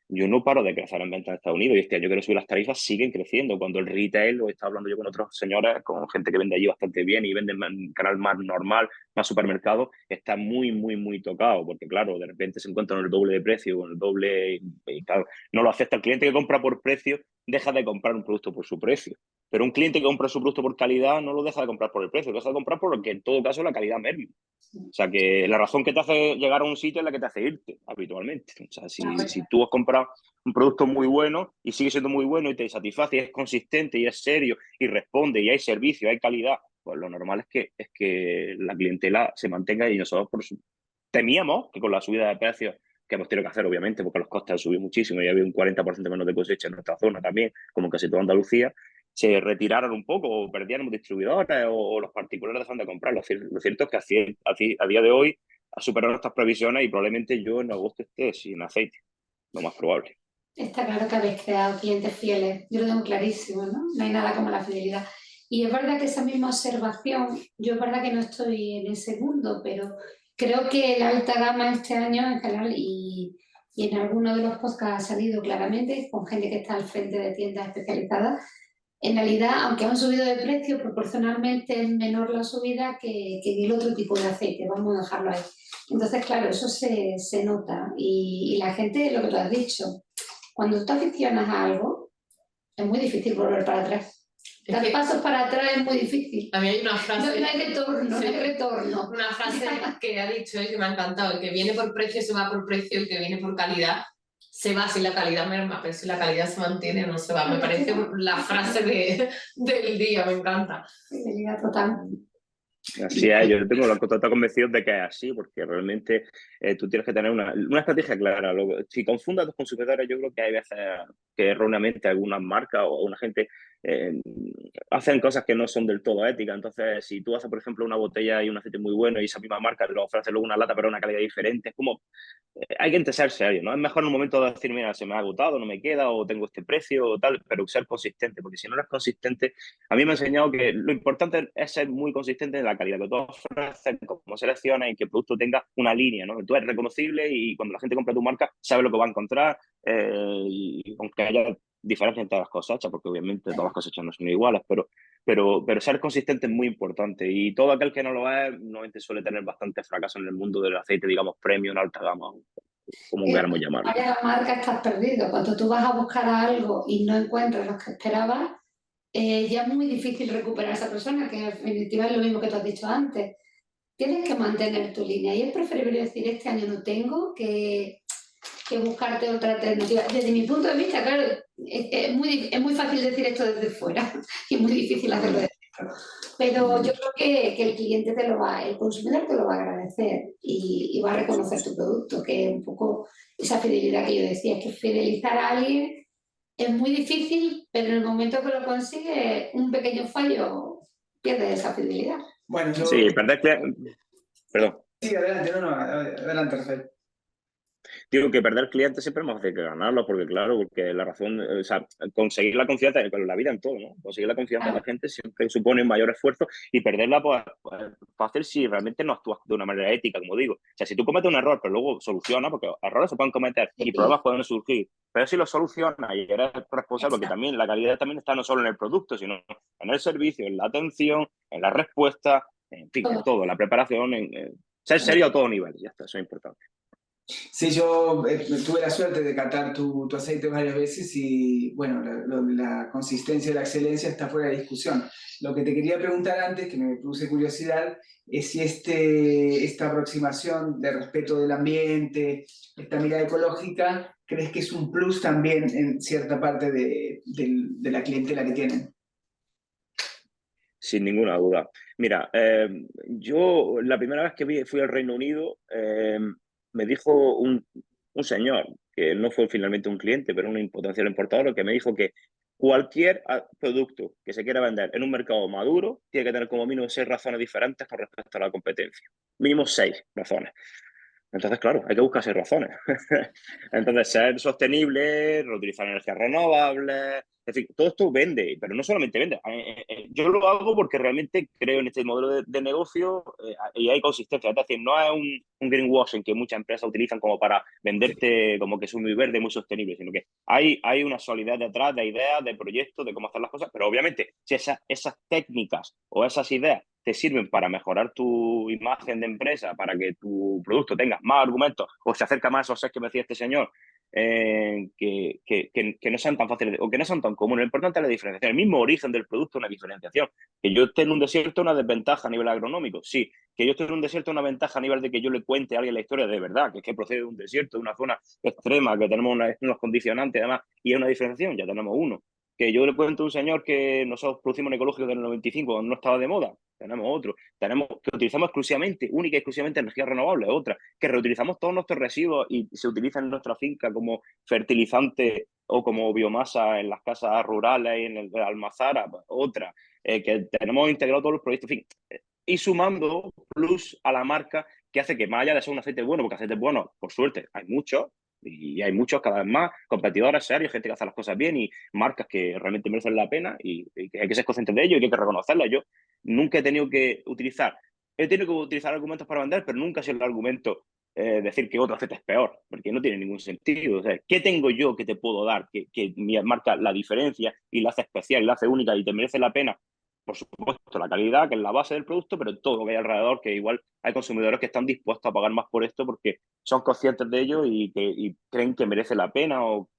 Speaker 9: Yo no paro de crecer en ventas en Estados Unidos y este año que no subir las tarifas siguen creciendo. Cuando el retail, lo he estado hablando yo con otros señores, con gente que vende allí bastante bien y vende en canal más normal, más supermercado, está muy tocado, porque claro, de repente se encuentran en el doble de precio, con el doble, y claro, no lo acepta. El cliente que compra por precio deja de comprar un producto por su precio, pero un cliente que compra su producto por calidad no lo deja de comprar por el precio, lo deja de comprar por lo que en todo caso la calidad merma. O sea, que la razón que te hace llegar a un sitio es la que te hace irte habitualmente. O sea, si tú has comprado un producto muy bueno y sigue siendo muy bueno y te satisface y es consistente y es serio y responde y hay servicio, hay calidad, pues lo normal es que la clientela se mantenga. Y nosotros temíamos que con la subida de precios que hemos tenido que hacer, obviamente, porque los costes han subido muchísimo y había un 40% menos de cosecha en nuestra zona también, como casi toda Andalucía, se retiraron un poco o perdieron distribuidores o los particulares dejan de comprar. Lo cierto es que a día de hoy ha superado nuestras previsiones y probablemente yo en agosto esté sin aceite, lo más probable.
Speaker 7: Está claro que habéis creado clientes fieles, yo lo tengo clarísimo, ¿no? No hay nada como la fidelidad. Y es verdad que esa misma observación, yo es verdad que no estoy en el segundo, pero creo que la alta gama este año en general y en algunos de los podcasts ha salido claramente con gente que está al frente de tiendas especializadas. En realidad, aunque han subido de precio, proporcionalmente es menor la subida que el otro tipo de aceite, vamos a dejarlo ahí. Entonces, claro, eso se nota y la gente, lo que tú has dicho, cuando tú te aficionas a algo, es muy difícil volver para atrás. Dar pasos para atrás es muy difícil.
Speaker 8: A mí hay una frase...
Speaker 7: No hay retorno,
Speaker 8: sí,
Speaker 7: no hay retorno.
Speaker 8: Una frase que ha dicho y que me ha encantado: el que viene por precio se va por precio, el que viene por calidad se va. Si la calidad merma, pero si la calidad se mantiene no se va. Me parece la frase del día, me encanta.
Speaker 7: Fidelidad total.
Speaker 9: Así es, yo tengo la total convencido de que es así, porque realmente tú tienes que tener una estrategia clara. Si confundas a tus consumidores, yo creo que hay veces que erróneamente algunas marcas o una gente hacen cosas que no son del todo éticas. Entonces, si tú haces, por ejemplo, una botella y un aceite muy bueno y esa misma marca lo ofrece luego una lata pero una calidad diferente, es como, hay que ser serio, ¿no? Es mejor en un momento decir, mira, se me ha agotado, no me queda, o tengo este precio, o tal, pero ser consistente, porque si no eres consistente, a mí me ha enseñado que lo importante es ser muy consistente en la calidad que tú ofreces, cómo seleccionas y que el producto tenga una línea, ¿no? Tú eres reconocible y cuando la gente compra tu marca sabe lo que va a encontrar, y aunque haya diferencia entre las cosechas, porque obviamente todas las cosechas no son iguales, pero ser consistente es muy importante y todo aquel que no lo es normalmente suele tener bastante fracaso en el mundo del aceite, digamos, premium, alta gama, como queramos llamarlo.
Speaker 7: Vaya la marca, estás perdido. Cuando tú vas a buscar algo y no encuentras lo que esperabas, ya es muy difícil recuperar a esa persona, que en definitiva es lo mismo que tú has dicho antes. Tienes que mantener tu línea y es preferible decir, este año no tengo, que buscarte otra alternativa. Desde mi punto de vista, claro, es muy fácil decir esto desde fuera y muy difícil hacerlo desde dentro. Pero yo creo que el cliente el consumidor te lo va a agradecer y va a reconocer tu producto, que es un poco esa fidelidad que yo decía, que fidelizar a alguien es muy difícil, pero en el momento que lo consigue, un pequeño fallo pierde esa fidelidad.
Speaker 3: Bueno, yo...
Speaker 9: Sí, perdón.
Speaker 3: Sí, adelante, adelante, Rafael.
Speaker 9: Digo que perder clientes siempre es más fácil que ganarlos, porque claro, porque la razón, o sea, conseguir la confianza, con la vida en todo, ¿no? Conseguir la confianza de la gente siempre supone un mayor esfuerzo y perderla, pues fácil si realmente no actúas de una manera ética, como digo. O sea, si tú cometes un error, pero luego solucionas, porque errores se pueden cometer y problemas pueden surgir, pero si los solucionas y eres responsable, porque también la calidad también está no solo en el producto, sino en el servicio, en la atención, en la respuesta, en fin, en todo, en la preparación, en ser serio a todo nivel, ya está, eso es importante.
Speaker 3: Sí, yo tuve la suerte de catar tu aceite varias veces y, bueno, la consistencia y la excelencia está fuera de discusión. Lo que te quería preguntar antes, que me produce curiosidad, es si esta aproximación de respeto del ambiente, esta mirada ecológica, ¿crees que es un plus también en cierta parte de la clientela que tienen?
Speaker 9: Sin ninguna duda. Mira, yo la primera vez que fui al Reino Unido, me dijo un señor, que no fue finalmente un cliente, pero un potencial importador, que me dijo que cualquier producto que se quiera vender en un mercado maduro tiene que tener como mínimo 6 razones diferentes con respecto a la competencia. Mínimo 6 razones. Entonces, claro, hay que buscar 6 razones. Entonces, ser sostenible, reutilizar energías renovables, en fin, todo esto vende, pero no solamente vende. Yo lo hago porque realmente creo en este modelo de negocio y hay consistencia. Es decir, no es un greenwashing que muchas empresas utilizan como para venderte como que es muy verde, muy sostenible, sino que hay una solidez detrás de ideas, de proyectos, de cómo hacer las cosas, pero obviamente si esas técnicas o esas ideas te sirven para mejorar tu imagen de empresa, para que tu producto tenga más argumentos o se acerca más a esos 6 que me decía este señor, que no sean tan fáciles o que no sean tan comunes. Lo importante es la diferenciación. El mismo origen del producto es una diferenciación. Que yo esté en un desierto es una desventaja a nivel agronómico, sí. Que yo esté en un desierto es una ventaja a nivel de que yo le cuente a alguien la historia de verdad, que es que procede de un desierto, de una zona extrema, que tenemos unos condicionantes además, y es una diferenciación, ya tenemos uno. Que yo le cuento a un señor que nosotros producimos un ecológico del 95 cuando no estaba de moda, tenemos otro. Tenemos que utilizamos única y exclusivamente energías renovables, otra. Que reutilizamos todos nuestros residuos y se utiliza en nuestra finca como fertilizante o como biomasa en las casas rurales y en el almazara, otra. Que tenemos integrado todos los proyectos, en fin. Y sumando plus a la marca que hace que más allá de ser un aceite bueno, porque aceites buenos, por suerte, hay muchos, y hay muchos cada vez más, competidores serios, gente que hace las cosas bien y marcas que realmente merecen la pena y que hay que ser conscientes de ello y hay que reconocerlas. Yo nunca he tenido que utilizar argumentos para vender, pero nunca ha sido el argumento decir que otro aceite es peor, porque no tiene ningún sentido. O sea, ¿qué tengo yo que te puedo dar que mi marca la diferencia y la hace especial y la hace única y te merece la pena? Por supuesto, la calidad, que es la base del producto, pero todo lo que hay alrededor, que igual hay consumidores que están dispuestos a pagar más por esto porque son conscientes de ello y creen que merece la pena o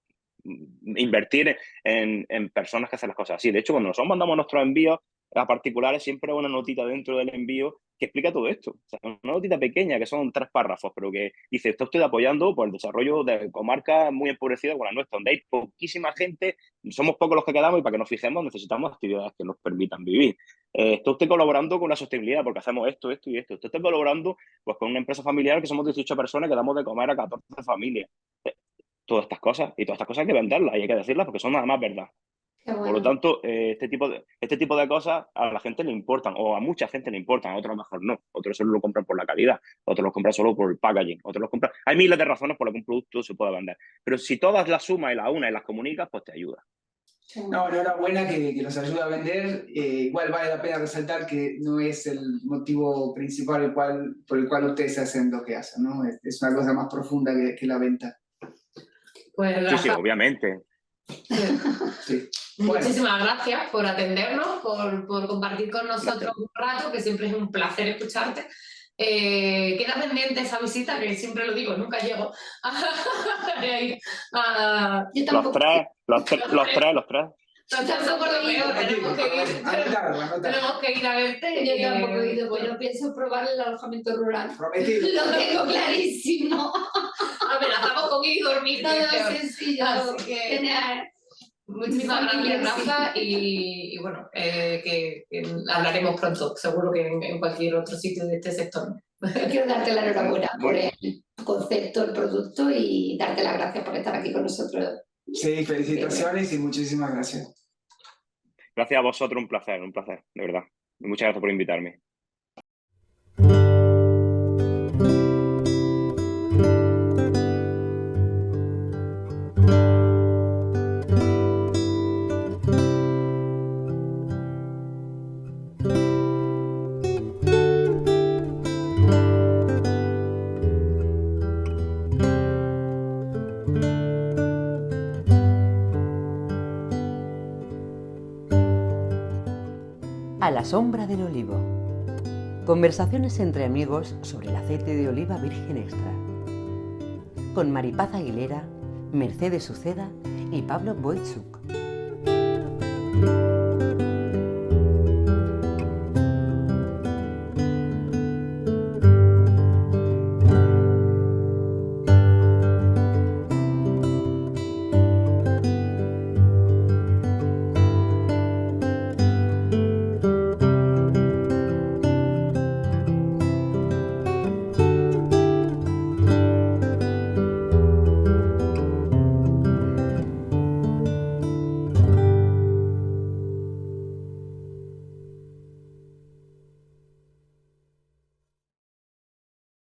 Speaker 9: invertir en personas que hacen las cosas así. De hecho, cuando nosotros mandamos nuestros envíos a particulares, siempre hay una notita dentro del envío que explica todo esto. O sea, una notita pequeña, que son 3 párrafos, pero que dice, esto estoy apoyando por el desarrollo de comarcas muy empobrecidas como la nuestra, donde hay poquísima gente, somos pocos los que quedamos y para que nos fijemos necesitamos actividades que nos permitan vivir. Estoy colaborando con la sostenibilidad porque hacemos esto y esto. Estoy colaborando pues, con una empresa familiar que somos 18 personas que damos de comer a 14 familias. Todas estas cosas hay que venderlas y hay que decirlas porque son nada más verdad.
Speaker 7: Qué
Speaker 9: Por lo
Speaker 7: bueno.
Speaker 9: tanto, este tipo de cosas a la gente le importan, o a mucha gente le importan, a otros a lo mejor no. Otros solo lo compran por la calidad, otros lo compran solo por el packaging, otros lo compran. Hay miles de razones por las que un producto se puede vender. Pero si todas las sumas y las unas y las comunicas, pues te ayuda.
Speaker 3: No, enhorabuena que nos ayuda a vender. Igual vale la pena resaltar que no es el motivo principal por el cual ustedes hacen lo que hacen, ¿no? Es una cosa más profunda que la venta.
Speaker 8: Pues
Speaker 9: Sí, sí,
Speaker 8: Rafa,
Speaker 9: obviamente.
Speaker 3: Sí. Bueno,
Speaker 8: muchísimas gracias por atendernos, por compartir con nosotros un rato, que siempre es un placer escucharte. Queda pendiente esa visita, que siempre lo digo, nunca llego.
Speaker 7: Yo
Speaker 9: Los
Speaker 7: tampoco.
Speaker 9: tres.
Speaker 8: Tampoco lo peor,
Speaker 3: anotarlo.
Speaker 8: tenemos que ir a verte.
Speaker 7: Yo tampoco he ido,
Speaker 8: bueno,
Speaker 7: pero pienso probar el alojamiento rural.
Speaker 3: Prometido.
Speaker 7: Lo tengo clarísimo.
Speaker 8: amenazamos con ir y dormir. que es
Speaker 7: Todo
Speaker 8: peor.
Speaker 7: sencillo.
Speaker 8: Así que
Speaker 7: Genial.
Speaker 8: muchísimas
Speaker 7: familia,
Speaker 8: gracias,
Speaker 7: sí.
Speaker 8: Rafa, y bueno, que hablaremos pronto, seguro que en cualquier otro sitio de este sector.
Speaker 7: Quiero darte la enhorabuena por
Speaker 9: Bueno.
Speaker 7: el concepto, el producto y darte las gracias por estar aquí con nosotros.
Speaker 3: Sí, felicitaciones y muchísimas gracias.
Speaker 9: Gracias a vosotros, un placer, de verdad. Y muchas gracias por invitarme.
Speaker 2: A la sombra del olivo. Conversaciones entre amigos sobre el aceite de oliva virgen extra. Con Maripaz Aguilera, Mercedes Uceda y Pablo Wojciuk.